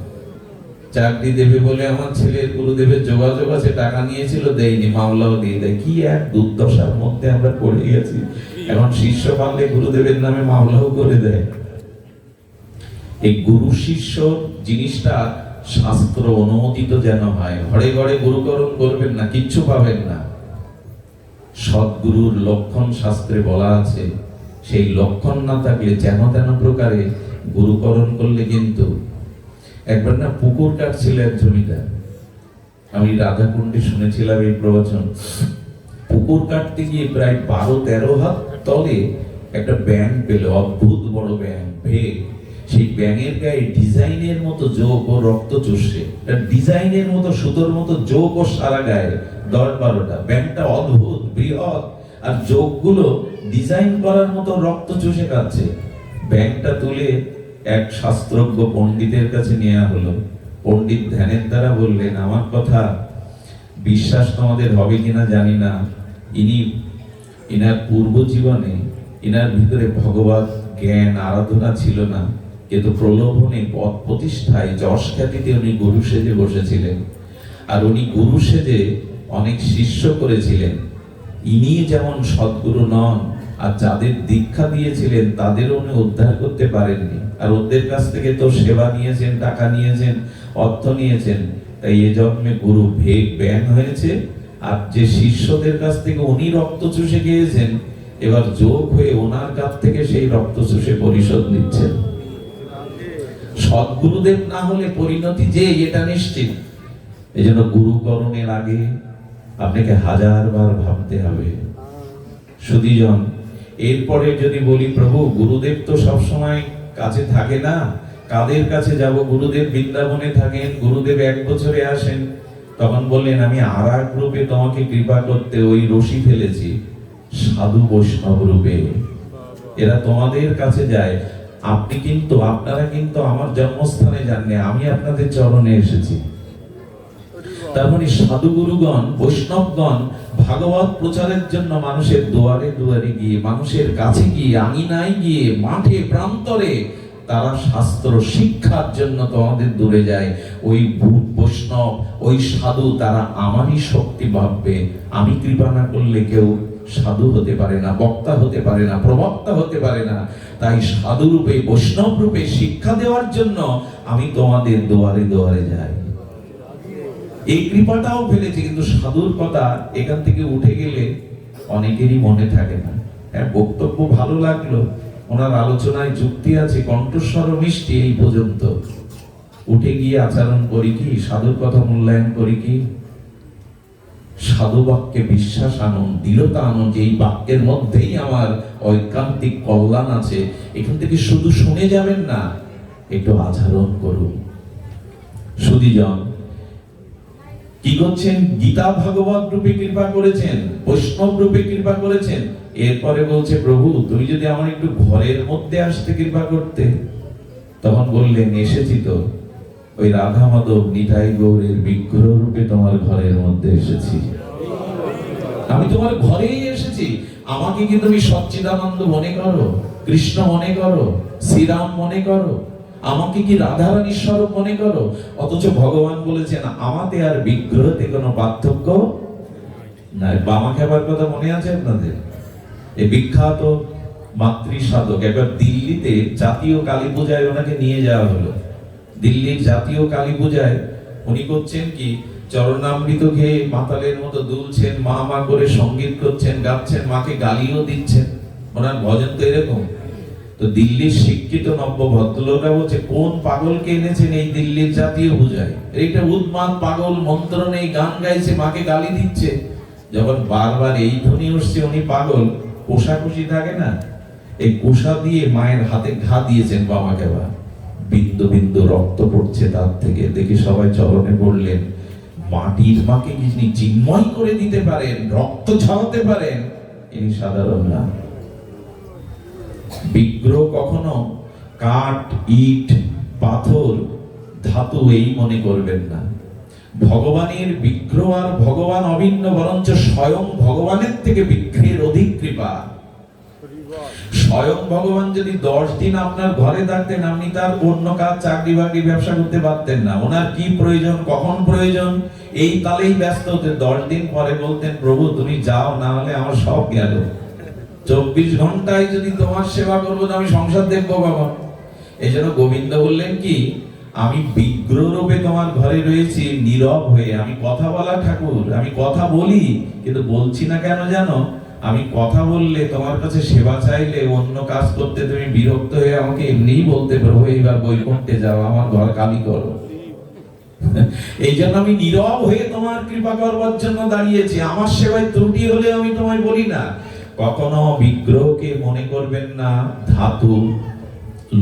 চাকরি দেবে বলে আমার ছেলের গুরুদেবের যোগাযোগ আছে, টাকা নিয়েছিল, দেয়নি, মামলাও দিয়ে দেয়। কি এক দুর্দশার মধ্যে আমরা পড়ে গেছি। এখন শিষ্য পারলে গুরুদেবের নামে মামলাও করে দেয়। এই গুরু শিষ্য জিনিসটা শাস্ত্র অনুমোদিত যেন হয়। ঘরে ঘরে গুরুকরণ করবেন না, কিচ্ছু পাবেন না। সদ্গুরুর লক্ষণ শাস্ত্রে বলা আছে। সেই লক্ষণ না থাকলে যেন তেন প্রকারে গুরুকরণ করলে কিন্তু। একবার না পুকুর কাটছিল এক জমিদার, আমি রাধাকুণ্ডে শুনেছিলাম এই প্রবচন। পুকুর কাটতে গিয়ে প্রায় 12-13 হাত তলে একটা ব্যাঙ পেল, অদ্ভুত বড় ব্যাঙ, ভেগ। সেই ব্যাঙের গায়ে ডিজাইনের মতো যোগ ও রক্ত চুষে, ডিজাইনের মতো সুতোর মতো যোগ ও সারা গায়ে 10-12টা। ব্যাঙটা অদ্ভুত বৃহৎ, আর যোগগুলো ডিজাইন করার মতো রক্ত চুষে খাচ্ছে। ব্যাঙটা তুলে এক শাস্ত্রজ্ঞ পণ্ডিতের কাছে নেওয়া হলো। পণ্ডিত ধ্যানের দ্বারা বললেন, আমার কথা বিশ্বাস তোমাদের হবে কিনা জানি না, ইনার পূর্ব জীবনে ইনার ভিতরে ভগবত জ্ঞান আরাধনা ছিল না, কিন্তু প্রলোভনে পদ প্রতিষ্ঠায় যশ খ্যাতিতে উনি গুরু সেজে বসেছিলেন। আর উনি গুরু সেজে অনেক শিষ্য করেছিলেন। ইনি যেমন সদ্গুরু নন, আর যাদের দীক্ষা দিয়েছিলেন তাদেরও উনি উদ্ধার করতে পারেননি। আর ওদের কাছ থেকে তো সেবা নিয়েছেন, টাকা নিয়েছেন, অর্থ নিয়েছেন। তাই এ জন্মে গুরু ভেগ ব্যান হয়েছে, আর যে শিষ্যদের কাছ থেকে উনি রক্ত চুষে গিয়েছেন, এবার যোগ হয়ে ওনার কাছ থেকে সেই রক্ত চুষে পরিশোধ নিচ্ছেন। সদ্গুরুদেব না হলে পরিণতি যে এটা নিশ্চিত। এই জন্য গুরুকরণের আগে আপনাকে 1000 বার ভাবতে হবে। সুধীজন, এরপরে যদি বলি প্রভু গুরুদেব তো সবসময় কাছে থাকে না, কাদের কাছে যাব? গুরুদেব বৃন্দাবনে থাকেন, গুরুদেব 1 বছরে আসেন। তখন বললেন, আমি আর এক রূপে তোমাকে কৃপা করতে ওই রশি ফেলেছি, সাধু বৈষ্ণব রূপে। এরা তোমাদের কাছে যায়। আপনারা কিন্তু আমার জন্মস্থানে যাননি, আমি আপনাদের চরণে এসেছি। তার মানে সাধু গুরুগণ, বৈষ্ণবগণ ভাগবত প্রচারের জন্য মানুষের দুয়ারে দুয়ারে গিয়ে, মানুষের কাছে গিয়ে, আঙিনায় গিয়ে, মাঠে প্রান্তরে তারা শাস্ত্র শিক্ষার জন্য তোমাদের দূরে যায়। ওই বৈষ্ণব, ওই সাধু, তারা আমারই শক্তি ভাববে। আমি কৃপা না করলে কেউ সাধু হতে পারে না, বক্তা হতে পারে না, প্রবক্তা হতে পারে না। তাই সাধু রূপে, বৈষ্ণব রূপে শিক্ষা দেওয়ার জন্য আমি তোমাদের দুয়ারে দুয়ারে যাই। এই কৃপাটাও ফেলেছি, কিন্তু সাধুর কথা এখান থেকে উঠে গেলে অনেকেরই মনে থাকে না। হ্যাঁ, বক্তব্য ভালো লাগলো, ওনার আলোচনায় যুক্তি আছে, কণ্ঠস্বর মিষ্টি, এই পর্যন্ত। উঠে গিয়ে আচরণ করি কি? সাধুর কথা মূল্যায়ন করি কি? সাধু বাক্যে বিশ্বাস আনুন, দৃঢ়তা আনুন যে এই বাক্যের মধ্যেই আমার ঐকান্তিক কল্যাণ আছে। এখান থেকে শুধু শুনে যাবেন না, একটু আচরণ করুন। সুধীজন, কি করছেন? গীতা ভাগবত রূপে কৃপা করেছেন, বৈষ্ণব রূপে কৃপা করেছেন। এরপরে বলছে, প্রভু তুমি যদি আমার একটু ঘরের মধ্যে আসতে কৃপা করতে। তখন বললেন, এসেছি তো, ওই রাধা মাধব নিতাই গৌরের বিগ্রহ রূপে তোমার ঘরের মধ্যে এসেছি। আমি তোমার ঘরেই এসেছি। আমাকে কি তুমি সচ্চিদানন্দ মনে করো, কৃষ্ণ মনে করো, শ্রীরাম মনে করো? আমাকে কি রাধারানীর স্বরূপ মনে করো? অথচ ভগবান বলেছেন, আমাতে আর বিগ্রহতে কোনো পার্থক্য নাই। বামা খেবার কথা মনে আছে আপনাদের? এই বিখ্যাত মাতৃ সাধক, একবার দিল্লিতে জাতীয় কালী পূজায় ওনাকে নিয়ে যাওয়া হলো। দিল্লির জাতীয় কালী পূজায় উনি করছেন কি, চরণামৃত খেয়ে মাতালের মতো দুলছেন, মা মা করে সঙ্গীত করছেন, গাচ্ছেন, মাকে গালিও দিচ্ছেন। ওনার ভজন তো এরকম। তো দিল্লির শিক্ষিত নব্য ভদ্রলোকরা বলছে, কোন পাগলকে এনেছেন এই দিল্লির জাতীয় পূজায়? এইটা উন্মাদ পাগল, মন্ত্র নেই, গান গাইছে, মাকে গালি দিচ্ছে। যখন বারবার এই ধ্বনি উঠছে উনি পাগল, কোষাকুষি থাকে না, এই কোষা দিয়ে মায়ের হাতে ঘা দিয়েছেন বামাকে। আবার বিন্দু বিন্দু রক্ত পড়ছে তার থেকে। দেখে সবাই চরণে পড়লেন। মাটির মাকে যিনি চিন্ময় করে দিতে পারেন, রক্ত ঝরাতে পারেন, ইনি সাধারণ না। বিগ্রহ কখনো কাঠ, ইট, পাথর, ধাতু এই মনে করবেন না। ভগবানের বিগ্রহ আর ভগবান অভিন্ন, বরঞ্চ স্বয়ং ভগবানের থেকে বিগ্রহের অধিক কৃপা। স্বয়ং ভগবান যদি 10 দিন আপনার ঘরে থাকতেন, আপনি তার অন্য কাজ, চাকরি বাকরি, ব্যবসা করতে পারতেন না। ওনার কি প্রয়োজন, কখন প্রয়োজন, এই তালেই ব্যস্ত হতেন। 10 দিন পরে বলতেন, প্রভু তুমি যাও, না হলে আমার সব গেল। 24 ঘন্টায় যদি তোমার সেবা করবো, আমি সংসার দেখবো কখন? এই জন্য গোবিন্দ বললেন কি, আমি বিগ্রহ রূপে তোমার ঘরে রয়েছি, নীরব হয়ে। আমি কথা বলা ঠাকুর, আমি কথা বলি, কিন্তু বলছি না কেন জানো? আমি কথা বললে, তোমার কাছে সেবা চাইলে, অন্য কাজ করতে তুমি বিরক্ত হয়ে আমাকে এমনিই বলতে পারো, এইবার বৈকুণ্ঠে যাও, আমার ঘর খালি করো। এই জন্য আমি নীরব হয়ে তোমার কৃপা করবার জন্য দাঁড়িয়েছি। আমার সেবায় ত্রুটি হলে আমি তোমায় বলি না। কখনো বিগ্রহকে মনে করবেন না ধাতু,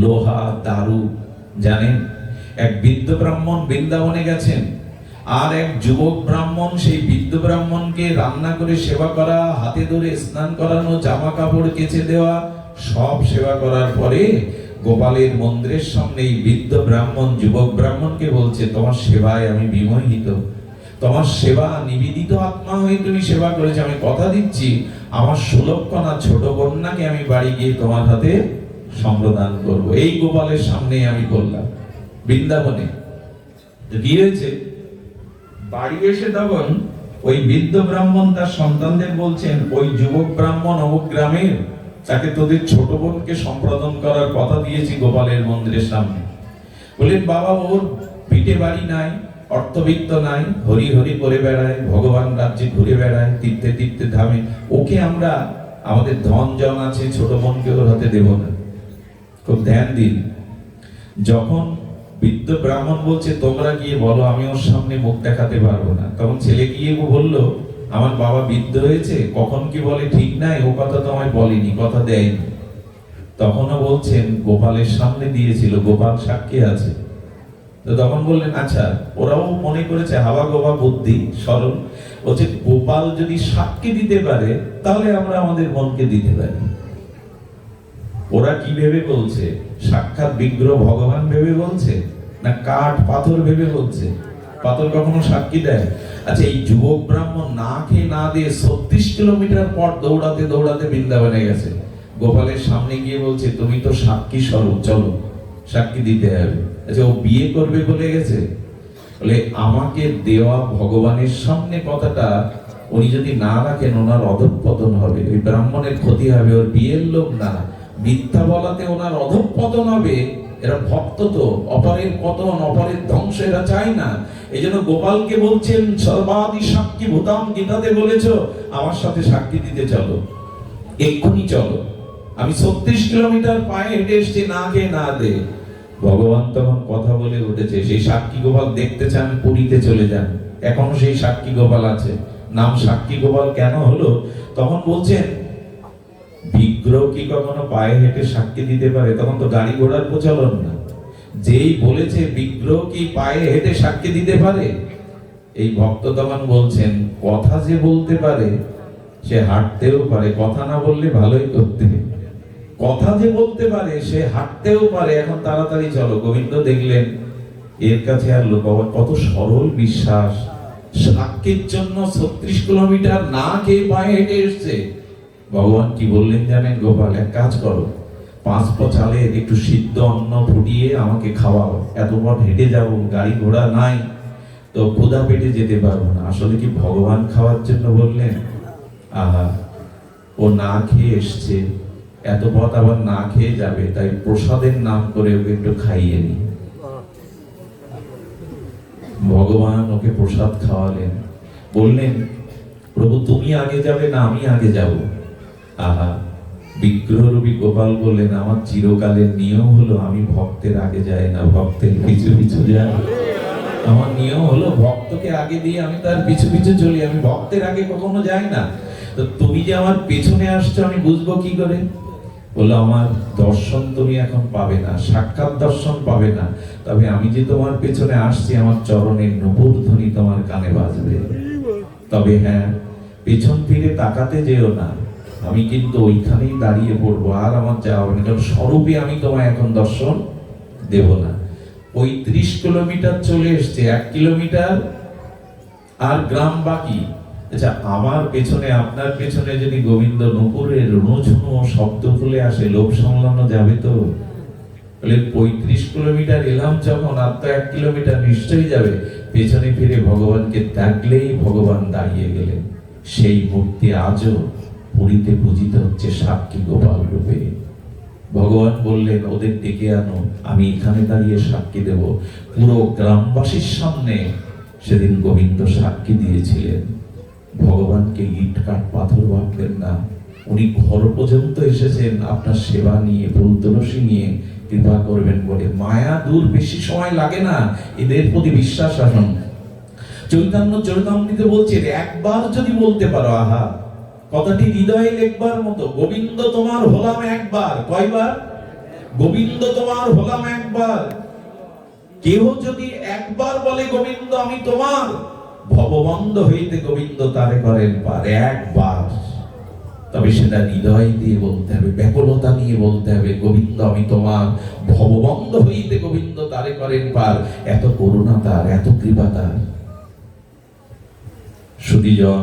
লোহা, দারু। জানেন, এক বৃদ্ধ ব্রাহ্মণ বৃন্দাবনে গেছেন, আর এক যুবক ব্রাহ্মণ সেই বৃদ্ধ ব্রাহ্মণকে রান্না করে সেবা করা, হাতে ধরে স্নান করানো, জামা কাপড় কেচে দেওয়া, সব সেবা করার পরে গোপালের মন্দিরের সামনে এই বৃদ্ধ ব্রাহ্মণ যুবক ব্রাহ্মণকে বলছে, তোমার সেবায় আমি বিমোহিত, তোমার সেবা নিবেদিত আত্মা হয়ে তুমি সেবা করেছো। আমি কথা দিচ্ছি আমার সুলক্ষণা ছোট কন্যাকে আমি বাড়ি গিয়ে তোমার হাতে সম্প্রদান করব। এই গোপালের সামনে আমি করলাম বৃন্দাবনে। কি হয়েছে, বাড়ি এসে তখন ওই বৃদ্ধ ব্রাহ্মণ তার সন্তানদের বলছেন, ওই যুবক ব্রাহ্মণ অমুক গ্রামের, তাকে তোদের ছোট বোনকে সম্প্রদান করার কথা দিয়েছি গোপালের মন্দিরের সামনে। বললেন, বাবা ওর পিঠে বাড়ি নাই, অর্থবিত্ত নাই, হরি হরি করে বেড়ায়, ভগবান রাজ্যে ঘুরে বেড়ায়, তীর্থে তীর্থে ধামে, ওকে আমরা, আমাদের ধন জন আছে, ছোট বোনকে ওর হাতে দেব না। খুব ধ্যান দিন। যখন বৃদ্ধ ব্রাহ্মণ বলছে তোমরা গিয়ে বলো আমি ওর সামনে মুখ দেখাতে পারবো না, তখন ছেলে গিয়ে বলল, আমার বাবা বৃদ্ধ হয়েছে, কখন কি বলে ঠিক নাই, ও কথা তো আমায় বলেনি, কথা দেয়নি। তখনও বলছেন গোপালের সামনে দিয়েছিল, গোপাল সাক্ষী আছে। তো তখন বললেন, আচ্ছা, ওরাও মনে করেছে হাওয়া গোবা বুদ্ধি সরল, বলছে গোপাল যদি সাক্ষী দিতে পারে তাহলে আমরা আমাদের মনকে দিতে পারি। ওরা কি ভেবে বলছে, সাক্ষাৎ বিগ্রহ ভগবান ভেবে বলছে, না কাঠ পাথর ভেবে বলছে? পাথর কখনো সাক্ষী দেয়? আচ্ছা, এই যুবক ব্রাহ্মণ না খেয়ে না দিয়ে 36 কিলোমিটার পর দৌড়াতে দৌড়াতে বৃন্দাবনে গেছে, গোপালের সামনে গিয়ে বলছে, তুমি তো সাক্ষী স্বরূপ, চলো সাক্ষী দিতে হবে। আচ্ছা, ও বিয়ে করবে বলে গেছে? বলে আমাকে দেওয়া ভগবানের সামনে কথাটা উনি যদি না রাখেন ওনার অধঃপতন হবে, ওই ব্রাহ্মণের ক্ষতি হবে, ওর বিয়ের লোক না, মিথ্যা বলাতে ওনার অধঃপতন হবে। এরা ভক্ত তো, অপরের পতন, অপরের ধ্বংস এরা চায় না। এই জন্য গোপালকে বলছেন, সর্বাদি সাক্ষী ভূতাম, গীতাতে বলেছো আমার সাথে সাক্ষী দিতে চলো, এক্ষুনি চলো। আমি 36 কিলোমিটার পায়ে হেঁটে এসেছি, না খেয়ে না দে। ভগবান তখন কথা বলে উঠেছে, সেই সাক্ষী গোপাল দেখতে চান, পুরীতে চলে যান, এখনো সেই সাক্ষী গোপাল আছে। নাম সাক্ষী গোপাল কেন হলো? তখন বলছেন, বিগ্রহ কি কখনো পায়ে হেঁটে সাক্ষী দিতে পারে? তখন তো গাড়ি ঘোড়ার প্রচলন না। যেই বলেছে বিগ্রহ কি পায়ে হেঁটে সাক্ষী দিতে পারে, এই ভক্ত তখন বলছেন, কথা যে বলতে পারে সে হাঁটতেও পারে, কথা না বললে ভালোই করতে। কথা যে বলতে পারে সে হাঁটতেও পারে, এখন তাড়াতাড়ি চলো। গোবিন্দ দেখলেন এর কাছে আর লোক, কত সরল বিশ্বাস, সাক্ষীর জন্য 36 কিলোমিটার না খেয়ে পায়ে হেঁটে এসছে। ভগবান কি বললেন জানেন? গোপাল, এক কাজ করো, 5 পা চালের একটু সিদ্ধ অন্ন ফুটিয়ে আমাকে খাওয়াও, এত পথ হেঁটে যাবো, গাড়ি ঘোড়া নাই, তো ক্ষুধা পেটে যেতে পারবো না। আসলে কি ভগবান খাওয়ার জন্য বললেন? আহা, ও না খেয়ে এসছে, এত পথ আবার না খেয়ে যাবে, তাই প্রসাদের নাম করে ওকে একটু খাইয়ে নি। ভগবান ওকে প্রসাদ খাওয়ালেন, বললেন, প্রভু তুমি আগে যাবে না আমি আগে যাব? আহা, বিগ্রহরূপী গোপাল বললেন, আমার চিরকালের নিয়ম হলো আমি ভক্তের আগে যাই না, ভক্তের পিছু পিছু যাই। আমার নিয়ম হলো ভক্তকে আগে দিয়ে আমি তার পিছু পিছু চলি, আমি ভক্তের আগে কখনো যাই না। তো তুমি যে আমার পেছনে আসছো আমি বুঝবো কি করে? বললো, আমার দর্শন তুমি এখন পাবে না, সাক্ষাৎ দর্শন পাবে না, তবে আমি যে তোমার পেছনে আসছি আমার চরণের নূপুর ধ্বনি তোমার কানে বাজবে। তবে হ্যাঁ, পেছন ফিরে তাকাতে যেও না, আমি কিন্তু ওইখানেই দাঁড়িয়ে পড়বো, আর আমার যাওয়া হবে না, কারণ স্বরূপে আমি তোমায় এখন দর্শন দেব না। 35 কিলোমিটার চলে এসছে, 1 কিলোমিটার আর গ্রাম বাকি। আচ্ছা, আমার পেছনে আপনার পেছনে যদি গোবিন্দ নূপুরের রুনুঝুনু শব্দ ফুলে আসে, লোভ সামলানো যাবে তো? বলে 35 কিলোমিটার এলাম যখন, আর তো 1 কিলোমিটার নিশ্চয়ই যাবে। পেছনে ফিরে ভগবানকে ডাকলেই ভগবান দাঁড়িয়ে গেলেন। সেই মূর্তি আজও পুরীতে পূজিত হচ্ছে সাক্ষী গোপাল রূপে। ভগবান বললেন, ওদের ডেকে আনো, আমি এখানে দাঁড়িয়ে সাক্ষী দেব। পুরো গ্রামবাসীর সামনে সেদিন গোবিন্দ সাক্ষী দিয়েছিলেন। ভগবানকে ইট কাঠ পাথর ভাববেন না, উনি ঘর পর্যন্ত এসেছেন আপনার সেবা নিয়ে, ফুল তুলসী নিয়ে, কৃপা করবেন বলে। মায়া দূর বেশি সময় লাগে না, এদের প্রতি বিশ্বাস আসুন। চৈতন্য চরিতামৃতে বলছে একবার যদি বলতে পারো, আহা, কথাটি হৃদয়ে লেখবার মতো, গোবিন্দ তোমার হলাম একবার। কয়বার? গোবিন্দ তোমার হলাম একবার। কেহ যদি একবার বলে গোবিন্দ আমি তোমার, ভববন্ধ হইতে গোবিন্দ তারে করেন পার। একবার, তবে সেটা হৃদয় দিয়ে বলতে হবে, ব্যাকুলতা নিয়ে বলতে হবে, গোবিন্দ আমি তোমার, ভববন্ধ হইতে গোবিন্দ তারে করেন পার। এত করুণা তার, এত কৃপা তার। সুধীজন,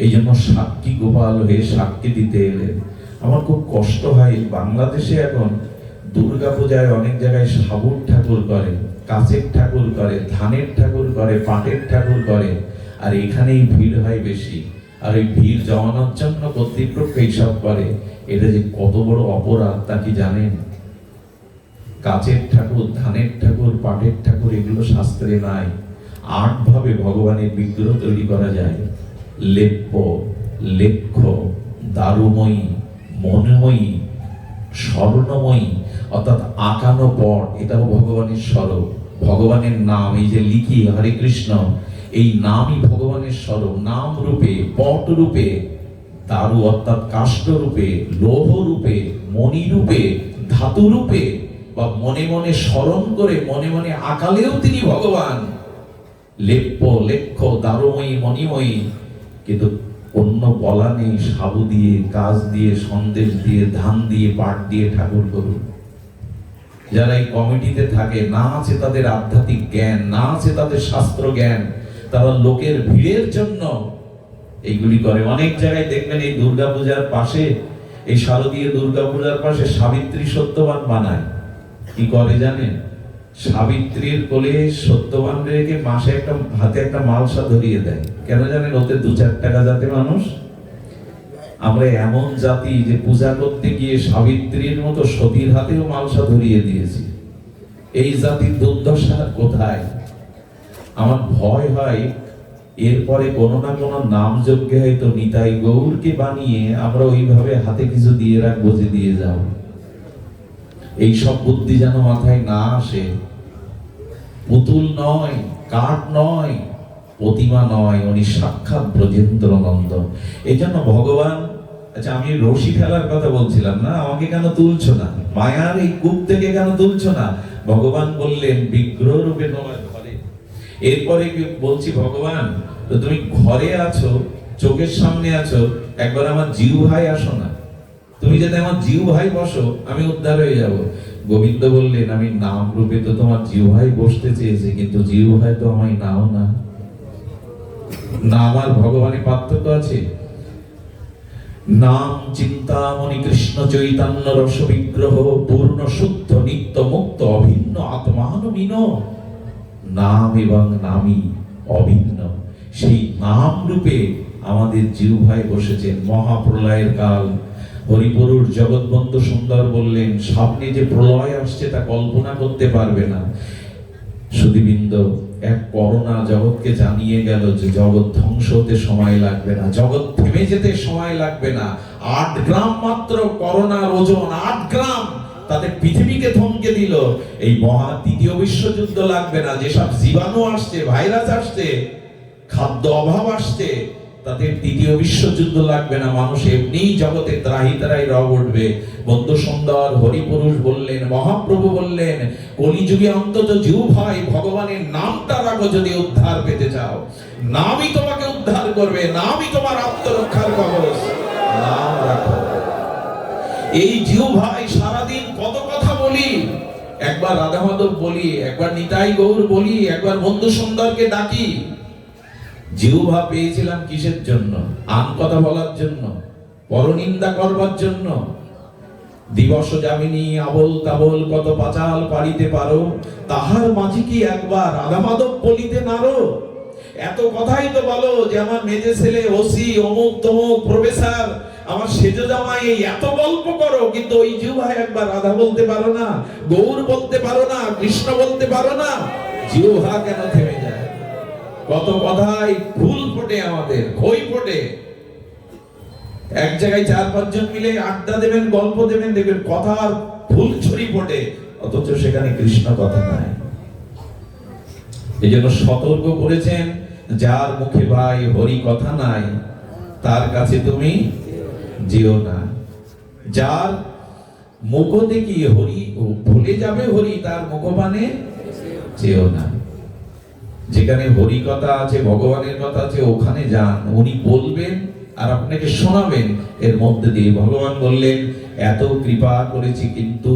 এই জন্য সাক্ষী গোপাল হয়ে সাক্ষী দিতে এলেন। আমার খুব কষ্ট হয়, বাংলাদেশে এখন দুর্গা পূজায় অনেক জায়গায় সাবুর ঠাকুর করে, কাচের ঠাকুর করে, ধানের ঠাকুর করে, পাটের ঠাকুর করে, আর এখানেই ভিড় হয় বেশি। আর ওই ভিড় জমানোর জন্য কর্তৃপক্ষ এইসব করে। এটা যে কত বড় অপরাধ তা কি জানেন? কাচের ঠাকুর, ধানের ঠাকুর, পাটের ঠাকুর এগুলো শাস্ত্রে নাই। ৮ ভাবে ভগবানের বিগ্রহ তৈরি করা যায়। লেপ্য, লেখ্য, দারুময়ী, মনোময়ী, স্বর্ণময়ী, অর্থাৎ আঁকানো পট, এটাও ভগবানের স্বরূপ, ভগবানের নাম। এই যে লিখি হরে কৃষ্ণ, এই নামই ভগবানের স্বরূপ। নাম রূপে, পট রূপে, দারু অর্থাৎ কাষ্ঠ রূপে, লৌহ রূপে, মণি রূপে, ধাতু রূপে, বা মনে মনে স্মরণ করে মনে মনে আকালেও তিনি ভগবান। লেপ্য, লেখ্য, দারুময়ী, মণিময়ী। কিন্তু অন্য বলা নেই, সাবু দিয়ে, কাজ দিয়ে, সন্দেশ দিয়ে, ধান দিয়ে, পাট দিয়ে ঠাকুর করুন। যারা এই কমিটিতে থাকে, না আছে তাদের আধ্যাত্মিক জ্ঞান, না আছে তাদের শাস্ত্র জ্ঞান, তারা লোকের ভিড়ের জন্য এইগুলি করে। অনেক জায়গায় দেখবেন এই দুর্গাপূজার পাশে, এই শারদীয় দুর্গাপূজার পাশে সাবিত্রী সত্যবান বানায়। কি করে জানেন? সাবিত্রীর কোলে সত্যবান রেখে মাসে একটা হাতে একটা মালসা ধরিয়ে দেয়। কেন জানেন? ওতে 2-4 টাকা যাতে মানুষ। আমরা এমন জাতি যে পূজা করতে গিয়ে সাবিত্রীর মতো সতীর হাতেও মালসা ধরিয়ে দিয়েছি। এই জাতির দুর্দশা কোথায়? আমার ভয় হয় এরপরে কোনো না কোনো নাম যজ্ঞে হয়তো নিতাই গৌরকে বানিয়ে আমরা ওইভাবে হাতে কিছু দিয়ে রাখবো যে দিয়ে যাও। এই সব বুদ্ধি যেন মাথায় না আসে। পুতুল নয়, কাঠ নয়, প্রতিমা নয়, উনি সাক্ষাৎ ব্রজেন্দ্র নন্দন। এই জন্য ভগবান, আচ্ছা আমি রশি ফেলার কথা বলছিলাম না, আমাকে কেন তুলছো না? মায়ার এই কূপ থেকে কেন তুলছো না? ভগবান বললেন বিগ্রহ রূপে তোমার ঘরে। এরপরে বলছি ভগবান, তো তুমি ঘরে আছো, চোখের সামনে আছো, একবার আমার জিউ ভাই আসো না। তুমি যদি আমার জিউ ভাই বসো, আমি উদ্ধার হয়ে যাব। গোবিন্দ বললেন আমি নাম রূপে তো তোমার জিউ ভাই বসতে চেয়েছি, কিন্তু জিউ ভাই তো আমায় নাও না। নাম আর ভগবানের পার্থক্য আছে। নাম চিন্তামণি কৃষ্ণ চৈতন্য রস বিগ্রহ, পূর্ণ শুদ্ধ নিত্য মুক্ত অভিন্ন আত্মানুমিন। নাম এবং নামই অভিন্ন। সেই নাম রূপে আমাদের জিউ ভাই বসেছেন। মহাপ্রলয়ের কাল, হরিপুরুষ জগৎবন্ধু সুন্দর বললেন সামনে যে প্রলয় আসছে তা কল্পনা করতে পারবে না। সুধীবৃন্দ, এক করোনা জগৎকে জানিয়ে গেল যে জগৎ ধ্বংস হতে সময় লাগবে না, জগৎ থেমে যেতে সময় লাগবে না। 8 গ্রাম মাত্র করোনার ওজন, 8 গ্রাম তাদের পৃথিবীকে থমকে দিল। এই মহা দ্বিতীয় বিশ্বযুদ্ধ লাগবে না। যেসব জীবাণু আসছে, ভাইরাস আসছে, খাদ্য অভাব আসছে, তাদের দ্বিতীয় বিশ্বযুদ্ধ লাগবে না। মানুষ এমনিই জগতে ত্রাহি ত্রাহি রব উঠবে। বন্ধু সুন্দর হরিপুরুষ বললেন, মহাপ্রভু বললেন, কলিযুগে অন্তত জিউ ভাই ভগবানের নামটা রাখো যদি উদ্ধার পেতে চাও। নামই তোমাকে উদ্ধার করবে, নামই তোমার আত্মরক্ষার কবচ। নাম রাখো। এই জিউ ভাই সারাদিন কত কথা বলি, একবার রাধা মাধব বলি, একবার নিতাই গৌর বলি, একবার বন্ধু সুন্দরকে ডাকি। জিহ্বা পেয়েছিলাম কিসের জন্য? আন কথা বলার জন্য, পরনিন্দা করবার জন্য। দিবস যামিনী আবল তাবল কত পাচাল পারিতে পারো, তাহার মাঝে কি একবার রাধা মাধব বলিতে নারো। এত কথাই তো বলো যে আমার মেজে ছেলে ওসি, অমুক তমুক প্রফেসর, আমার সেজ জামাই, এই এত গল্প করো, কিন্তু ওই জিহ্বা একবার রাধা বলতে পারো না, গৌর বলতে পারো না, কৃষ্ণ বলতে পারো না। জিহ্বা কেন থেমে যায়? কত কথাই ফুল ফোটে, আমাদের খই ফোটে। এক জায়গায় 4-5 জন মিলে আড্ডা দেবেন, গল্প দেবেন, দেখবেন কথার ফুল ছড়ি ফোটে। অথচ সেখানে কৃষ্ণ কথা নাই। এই জন্য সতর্ক করেছেন, যার মুখে ভাই হরি কথা নাই তার কাছে তুমি যেও না। যার মুখ দেখি হরি ভুলে যাবে হরি, তার মুখপানে যেও না। যেখানে হরি কথা আছে, ভগবানের কথা আছে, ওখানে যান, উনি বলবেন আর আপনাকে শোনাবেন। এর মধ্যে দিয়ে ভগবান বললেন, এত কৃপা করেছি কিন্তু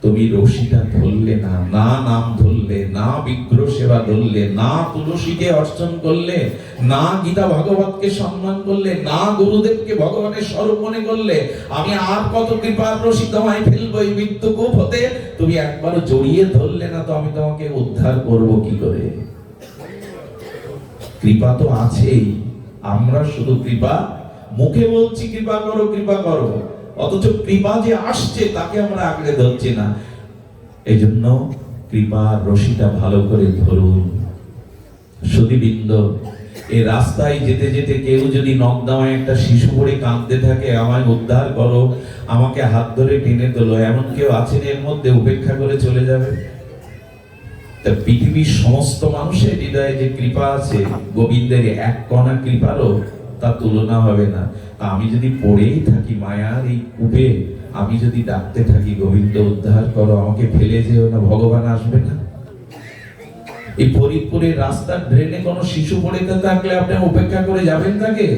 তুমি রশিটা ধরলে না, না নাম ধরলে, না বিগ্রহ সেবা ধরলে, না তুলসীকে অর্চন করলে, না গীতা ভাগবতকে সম্মান করলে, না গুরুদেবকে ভগবানের স্বরূপ মনে করলে। আমি আর কত কৃপার রশি তোমায় ফেলবো এই মৃত্যুকূপ হতে, তুমি একবারও জড়িয়ে ধরলে না, তো আমি তোমাকে উদ্ধার করব কি করে? কৃপা তো আছেই, আমরা শুধু কৃপা মুখে বলছি কৃপা করো কৃপা করো, অথচ কৃপা যে আসছে তাকে আমরা আঁকড়ে ধরছি না। এই জন্য কৃপার রশিটা ভালো করে ধরুন। সুধীবৃন্দ, এই রাস্তায় যেতে যেতে কেউ যদি নকদামায় একটা শিশু পড়ে কাঁদতে থাকে, আমায় উদ্ধার করো, আমাকে হাত ধরে টেনে তোলো, এমন কেউ আছেন এর মধ্যে? উপেক্ষা করে চলে যাবে? পৃথিবীর সমস্ত মানুষের হৃদয়ে যে কৃপা আছে, গোবিন্দের এক কণা কৃপারও তার তুলনা হবে না। আমি যদি পড়েই থাকি মায়ার এই কূপে, আমি যদি ডাকতে থাকি গোবিন্দ উদ্ধার করো, আমাকে ফেলে যেও না, ভগবান আসবে না? এই ফরিদপুরের রাস্তার ড্রেনে কোনো শিশু পড়ে থাকলে আপনি উপেক্ষা করে যাবেন তাকে?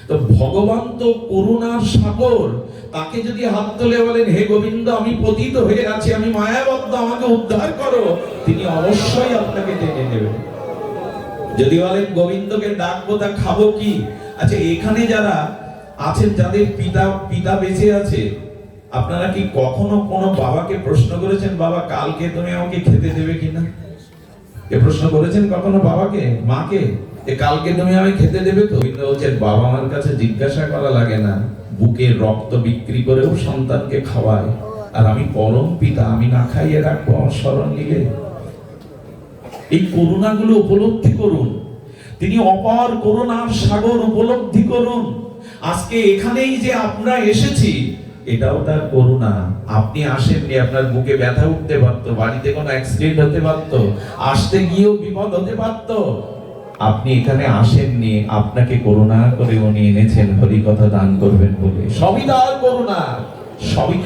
তো ভগবান তো করুণার সাগর, তাকে যদি হাত তুলে বলেন, হে গোবিন্দ আমি পতিত হয়ে আছি, আমি মায়াবদ্ধ, আমাকে উদ্ধার করো, তিনি অবশ্যই আপনাকে টেনে নেবেন। যদি বলেন গোবিন্দকে ডাকবো, তা খাবো কি? আচ্ছা, এখানে যারা আছেন যাদের পিতা বেঁচে আছে, আপনারা কি কখনো কোনো বাবাকে প্রশ্ন করেছেন, বাবা কালকে তুমি আমাকে খেতে দেবে কিনা? এ প্রশ্ন করেছেন কখনো বাবাকে, মাকে, কালকে তুমি আমাকে খেতে দেবে তো? কিন্তু বলছেন, বাবা আমার কাছে জিজ্ঞাসা করা লাগে না, বুকের রক্ত বিক্রি করেও সন্তানকে খাওয়ায়, আর আমি পরম পিতা, আমি না খাইয়ে রাখবো আমার স্মরণ নিলে? এই করুণাগুলো উপলব্ধি করুন। তিনি অপার করুণার সাগর, উপলব্ধি করুন। আজকে এখানেই যে আমরা এসেছি, এটাও তার করুণা। আপনি আসেননি, আপনার বুকে ব্যথা উঠতে পারতো, বাড়িতে কোনো অ্যাক্সিডেন্ট হতে পারতো, আসতে গিয়েও বিপদ হতে পারতো। আপনি এখানে আসেননি, আপনাকে করুণা করে উনি এনেছেন হরি কথা দান করবেন বলে। সবই তার করুণা, সবই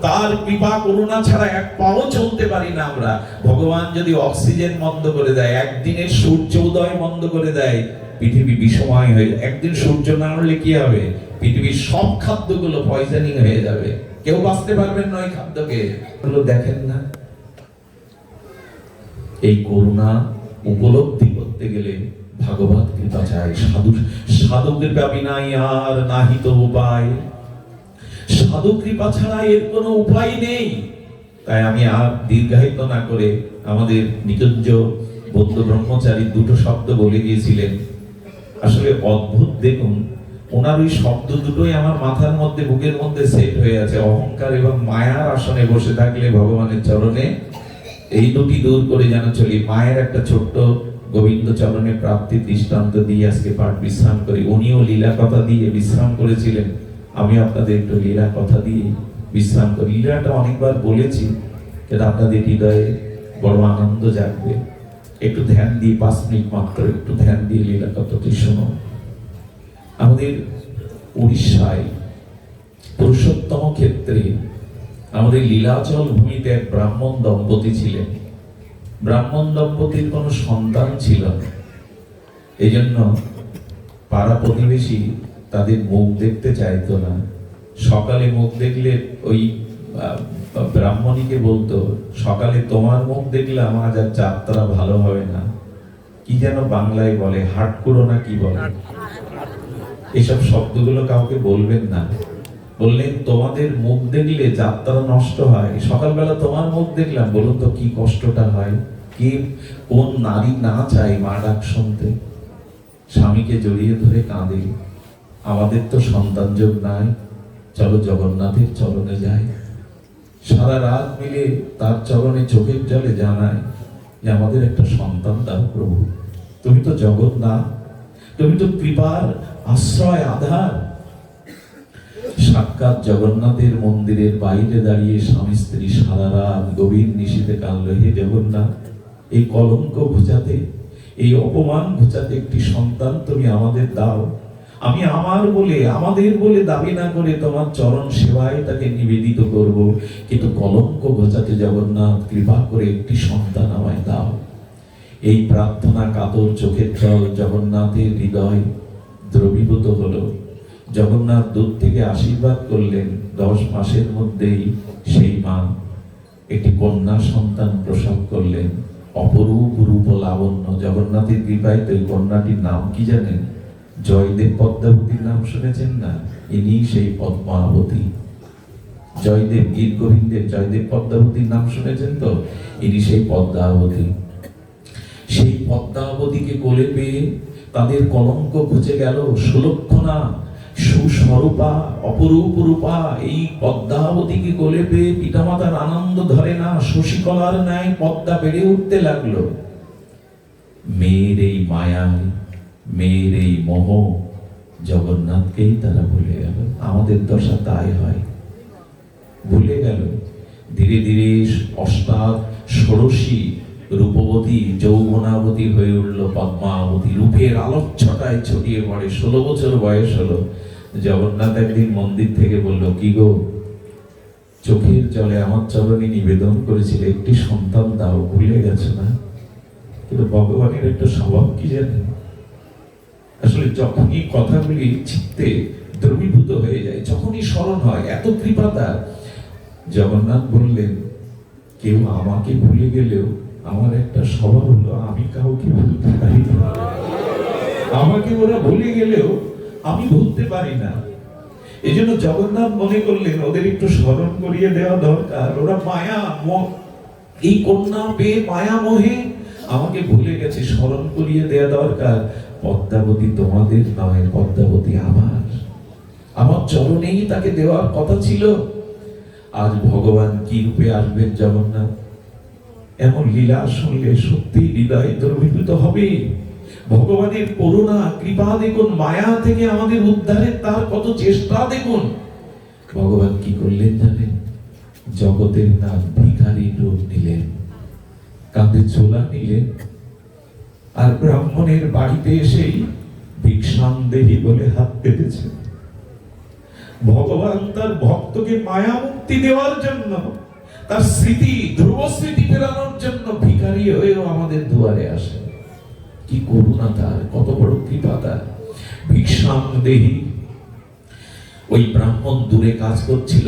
তার কৃপা। করুণা ছাড়া এক পাও চলতে পারি না আমরা। ভগবান যদি অক্সিজেন বন্ধ করে দেয়, একদিনের সূর্য উদয় বন্ধ করে দেয়, পৃথিবী বিষময় হয়ে যায়। একদিন সূর্য না উঠলে কি হবে? পৃথিবীর সব খাদ্যগুলো পয়জনিং হয়ে যাবে, কেউ বাঁচতে পারবেন না ওই খাদ্যকে। দেখেন না, এই করুণা উপলব্ধি করতে গেলে ভাগবত কৃপা চাই। সাধু কৃপা বিনাই আর নাহি তো উপায়। সাধু কৃপা ছাড়া এর কোনো উপায় নেই। তাই আমি আর দীর্ঘায়িত না করে, আমাদের নিকুঞ্জ বৌদ্ধ ব্রহ্মচারী দুটো শব্দ বলে গিয়েছিলেন, আসলে অদ্ভুত। দেখুন, ওনার ওই শব্দ দুটোই আমার মাথার মধ্যে, বুকের মধ্যে সেট হয়ে আছে। অহংকার এবং মায়ার আসনে বসে থাকলে ভগবানের চরণে এই দুটি দূর করে যেন চলি। মায়ের একটা ছোট্ট গোবিন্দ চরণে প্রাপ্তি দৃষ্টান্ত দিয়ে আজকে পাঠ বিশ্রাম করি। উনিও লীলা কথা দিয়ে বিশ্রাম করেছিলেন, আমি আপনাদের একটু লীলা কথা দিয়ে বিশ্রাম করি। লীলাটা অনেকবার বলেছি, এটা আপনাদের হৃদয়ে বড় আনন্দ জাগবে। একটু ধ্যান দিয়ে 5 মিনিট মাত্র একটু ধ্যান দিয়ে লীলা কথাটি শোনো। আমাদের উড়িষ্যায় পুরুষোত্তম ক্ষেত্রে আমাদের লীলাচল ভূমিতে এক ব্রাহ্মণ দম্পতি ছিলেন। ব্রাহ্মণ দম্পতির কোনো সন্তান ছিল না, এই জন্য পাড়া প্রতিবেশী তাদের মুখ দেখতে চাইতো না। সকালে মুখ দেখলে ওই ব্রাহ্মণীকে বলতো, সকালে তোমার মুখ দেখলাম, আজ আর যাত্রা ভালো হবে না। কি যেন বাংলায় বলে, হাটকুড়ো না কি বলে, এসব শব্দগুলো কাউকে বলবেন না। বললেন, তোমাদের মুখ দেখলে যাত্রা নষ্ট হয়। সকালবেলা তোমার মুখ দেখলাম, বলুন তো কি কষ্টটা হয়। কি কোন নারী না চায় মা ডাক শুনতে, স্বামীকে জড়িয়ে ধরে কাঁদে। আমাদের তো সন্তান যোগ নাই, চলো জগন্নাথের চরণে যাই। সারা রাত মিলে তার চরণে চোখের জলে জানায় যে আমাদের একটা সন্তান দাও প্রভু, তুমি তো জগন্নাথ, তুমি তো কৃপার আশ্রয় আধার। সাক্ষাৎ জগন্নাথের মন্দিরের বাইরে দাঁড়িয়ে স্বামী স্ত্রী সারা রাত গভীর নিশীথে কাঁদল, হে জগন্নাথ, এই কলঙ্ক ঘুচাতে, এই অপমান ঘুচাতে একটি সন্তান তুমি আমাদের দাও। আমি আমার বলে, আমাদের বলে দাবি না করে তোমার চরণ সেবায় তাকে নিবেদিত করব, কিন্তু কলঙ্ক ঘোচাতে জগন্নাথ কৃপা করে একটি সন্তান আমায় দাও। এই প্রার্থনা কাতর চোখের জল জগন্নাথের হৃদয় দ্রবীভূত হলো। জগন্নাথ দূর থেকে আশীর্বাদ করলেন। 10 মাসের মধ্যেই সেই মা একটি কন্যা সন্তান প্রসব করলেন। অপরূপ রূপ লাবণ্য। জগন্নাথের কৃপায় তো এই কন্যাটির নাম কি জানেন? জয়দেব পদ্মাবতীর নাম শুনেছেন না? ইনি সেই পদ্মাবতী। জয়দেব, গীত গোবিন্দের জয়দেব পদ্মাবতীর নাম শুনেছেন তো? ইনি সেই পদ্মাবতী। সেই পদ্মাবতীকে কোলে পেয়ে তাদের কলঙ্ক ঘুচে গেল। সুলক্ষণা, সুস্বরূপা, অপরূপ রূপা এই পদ্মাবতীকে কোলে পেয়ে পিতামাতার আনন্দ ধরে না। শশীকলার ন্যায় পদ্মা বেড়ে উঠতে লাগলো। মেয়ের এই মায়ায়, মেয়ের এই মোহ জগন্নাথকেই তারা ভুলে গেল। আমাদের দশা তাই হয়, ভুলে গেল। ধীরে ধীরে অষ্টাৎ ষোড়শী রূপবতী যৌবনাবতী হয়ে উঠল পদ্মাবতী। রূপের আলোচ্ছটায় ছড়িয়ে পড়ে। 16 বছর বয়স হলো। জগন্নাথ একদিন মন্দির থেকে বলল, কি গো, চোখের জলে আমার চরণে নিবেদন করেছিল একটি সন্তান দাও, ভুলে গেছো না? কিন্তু ভগবানের একটা স্বভাব কি জানেন? আসলে যখনই কথাগুলি চিত্তে দ্রবীভূত হয়ে যায়, যখনই স্মরণ হয়, এত কৃপা তার। জগন্নাথ বললেন, কেউ আমাকে ভুলে গেলেও আমার একটা স্বভাব হলো, আমি কাউকে ভুলতে পারি না। আমাকে ওরা ভুলে গেলেও আমি ভুলতে পারি না। এই জন্য জগন্নাথ মনে করলেন ওদের একটু স্মরণ করিয়ে দেওয়া দরকার। ওরা মায়া, এই কন্যা পেয়ে মায়া মোহে আমাকে ভুলে গেছে, স্মরণ করিয়ে দেওয়া দরকার। পদ্মাবতী তোমাদের নয়, পদ্মাবতী আমার। আমার চরণেই তাকে দেওয়ার কথা ছিল। আজ ভগবান কি রূপে আসবেন জগন্নাথ, এমন লীলা শুনলে সত্যি হৃদয় দ্রবীভূত হবে। ভগবানের করুণা, কৃপা দেখুন, মায়া থেকে আমাদের উদ্ধারের তার কত চেষ্টা দেখুন। ভগবান কি করলেন জানেন? জগতের নাথ ভিখারী রূপ নিলেন, কাঁধে ঝোলা নিলেন, আর ব্রাহ্মণের বাড়িতে এসেই ভিক্ষাম দেহি বলে হাত পেতেছেন। ভগবান তার ভক্তকে মায়া মুক্তি দেওয়ার জন্য, তার স্মৃতি, ধ্রুব স্মৃতি ফেরানোর জন্য ভিখারি হয়েও আমাদের দুয়ারে আসে। কি করুণা তার, কত বড় কৃপা তার। ভিক্ষাম দেহি। ওই ব্রাহ্মণ দূরে কাজ করছিল,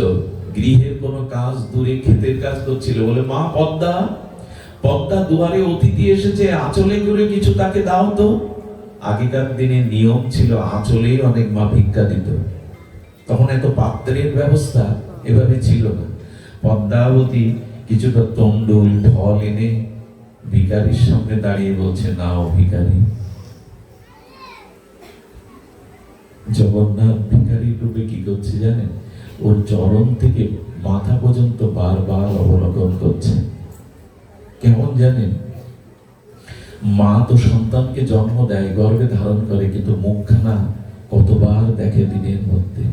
গৃহের কোন কাজ, দূরে ক্ষেতের কাজ করছিল। বলে, মা পদ্মা, পদ্মা দুয়ারে অতিথি এসেছে, আঁচলে করে কিছু তাকে দাও তো। আগেকার দিনে নিয়ম ছিল, আঁচলে অনেক মা ভিক্ষা দিত। তখন এত পাত্রের ব্যবস্থা এভাবে ছিল না। পদ্মাবতী কিছুটা তন্ডুল ফল এনে ভিখারির সামনে দাঁড়িয়ে বলছে, নাও ভিখারি। জগন্নাথ ভিখারি রূপে কি করছে জানেন? ওর চরণ থেকে মাথা পর্যন্ত বারবার অবলোকন করছে। কেমন জানেন? মা তো সন্তানকে জন্ম দেয়, গর্ভে ধারণ করে, কিন্তু মুখখানা কতবার দেখে দিনের মধ্যে,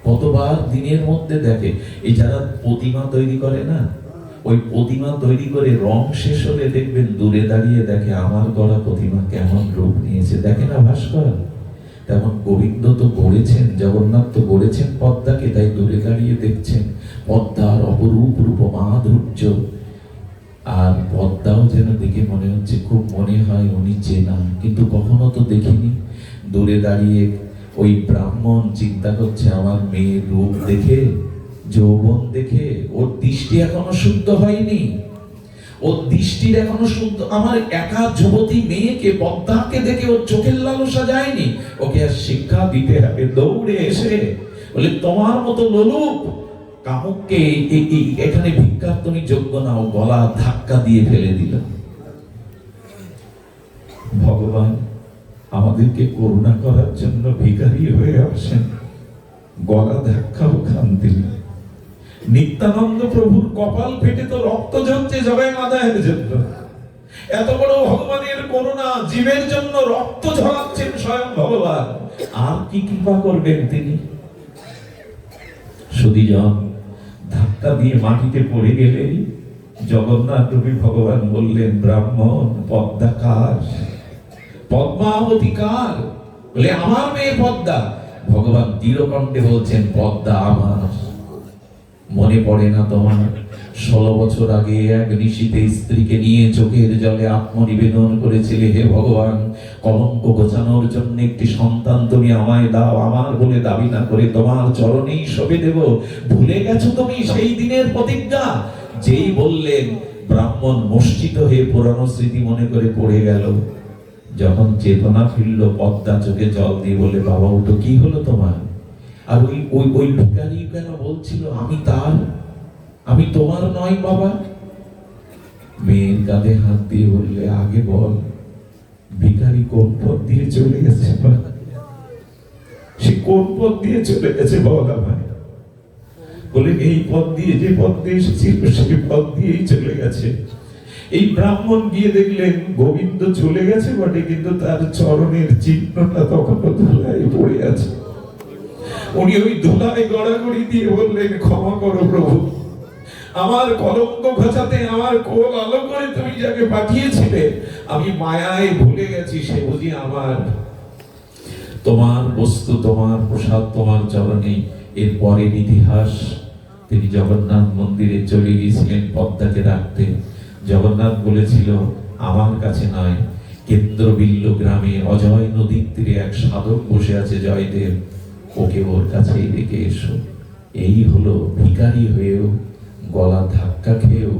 কতবার দিনের মধ্যে দেখে। এই যারা প্রতিমা তৈরি করে না, ওই প্রতিমা তৈরি করে রং শেষ হলে দেখবেন দূরে দাঁড়িয়ে দেখে আমার গড়া প্রতিমা কেমন রূপ নিয়েছে, দেখে না ভাস্কর? তেমন গোবিন্দ তো গড়েছেন, জগন্নাথ তো গড়েছেন পদ্মাকে, তাই দূরে দাঁড়িয়ে দেখছেন পদ্মার অপরূপ রূপ, মাধুর্য। আর পদ্মাও যেন দেখে মনে হচ্ছে, খুব মনে হয় উনি চেনা, কিন্তু কখনো তো দেখিনি। দূরে দাঁড়িয়ে ওই ব্রাহ্মণ চিন্তা করছে, আমার মেয়ের রূপ দেখে, যৌবন দেখে ওর দৃষ্টি এখনো শুদ্ধ হয়নি, ওর দৃষ্টির এখনো শুদ্ধ। আমার একা যুবতী মেয়েকে, পদ্মাকে দেখে ওর চোখের লালসা যায়নি। ওকে আর শিক্ষা দিতে হবে। দৌড়ে এসে বলে, তোমার মতো লোলুপ কামুককে এখানে ভিক্ষার তুমি যোগ্য নাও। গলা ধাক্কা দিয়ে ফেলে দিল। ভগবান আমাদেরকে করুণা করার জন্য ভিখারি হয়ে আসেন, গলা ধাক্কাও খান তিনি। নিত্যানন্দ প্রভুর কপাল ফেটে তো রক্ত ঝরছে জগাই মাদায়ের জন্য। এত বড় ভগবানের করুণা, জীবের জন্য রক্ত ঝরাচ্ছেন স্বয়ং ভগবান। আর কি কৃপা করবেন তিনি? সুধীজন ধাক্কা দিয়ে মাটিতে পড়ে গেলেই জগন্নাথ রূপী ভগবান বললেন, ব্রাহ্মণ, পদ্মা কার? পদ্মাবতী কার? বলে, আমার মেয়ে পদ্মা। ভগবান দৃঢ়কণ্ঠে বলছেন, পদ্মা আমার। মনে পড়ে না তোমার 16 বছর আগে এক নিশীতে স্ত্রীকে নিয়ে চোখের জলে আত্মনিবেদন করেছিলে, হে ভগবান, কলঙ্ক ঘোচানোর জন্য একটি সন্তান তুমি আমায় দাও, আমার বলে দাবি না করে তোমার চরণেই সঁপে দেব। ভুলে গেছো তুমি সেই দিনের প্রতিজ্ঞা? যেই বললেন, ব্রাহ্মণ মূর্ছিত হয়ে পুরানো স্মৃতি মনে করে পড়ে গেল। যখন চেতনা ফিরল, পদ্মা চোখে জল দিয়ে বলে, বাবা ওটা কি হলো তোমার? আর ওই ওই ওই ভিখারি কেন বলছিল আমি তার, আমি তোমার নয় বাবা? মেয়ের কাঁধে হাত দিয়ে বললে, আগে বল, ভিখারি কোন পথ দিয়ে চলে গেছে? সে কোন পথ দিয়ে চলে গেছে বল আমায়। বলে, এই পথ দিয়ে, যে পথ দিয়ে এসেছিল সেই পথ দিয়েই চলে গেছে। এই ব্রাহ্মণ গিয়ে দেখলেন গোবিন্দ চলে গেছে বটে, কিন্তু তার চরণের চিহ্নটা তখনও ধুলায় পড়ে আছে। উনি ওই ধুলায় গড়াগড়ি দিয়ে বললেন, ক্ষমা করো প্রভু, আমার কলঙ্ক ঘোচাতে আমার কোল আলো করে তুমি যাকে পাঠিয়েছিলে আমি মায়ায় ভুলে গেছি, সে বুঝি আমার। তোমার বস্তু, তোমার প্রসাদ, তোমার চরণে। এর পরের ইতিহাস, তিনি জগন্নাথ মন্দিরে চলে গিয়েছিলেন পদ্মাকে রাখতে। জগন্নাথ বলেছিল, আমার কাছে নয়, কেন্দ্রবিল্ল গ্রামে অজয় নদীর তীরে এক সাধক বসে আছে জয়দেব, ওকে ওর কাছেই রেখে এসো। এই হলো ভিখারি হয়েও, গলা ধাক্কা খেয়েও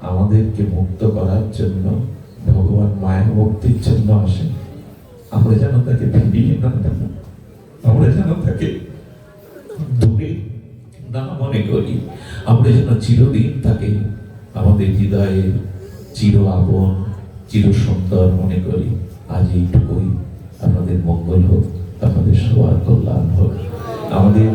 আমাদেরকে মুক্ত করার জন্য ভগবান মায়া মুক্তির জন্য আসেন। আমরা যেন তাকে ফিরিয়ে না দেব, আমরা যেন তাকে দূরে না মনে করি, আমরা যেন চিরদিন তাকে আমাদের হৃদয়ে চির আপন, চির সুন্দর মনে করি। আজ এইটুকুই। আপনাদের মঙ্গল হোক, আপনাদের সবার কল্যাণ হোক। আমাদের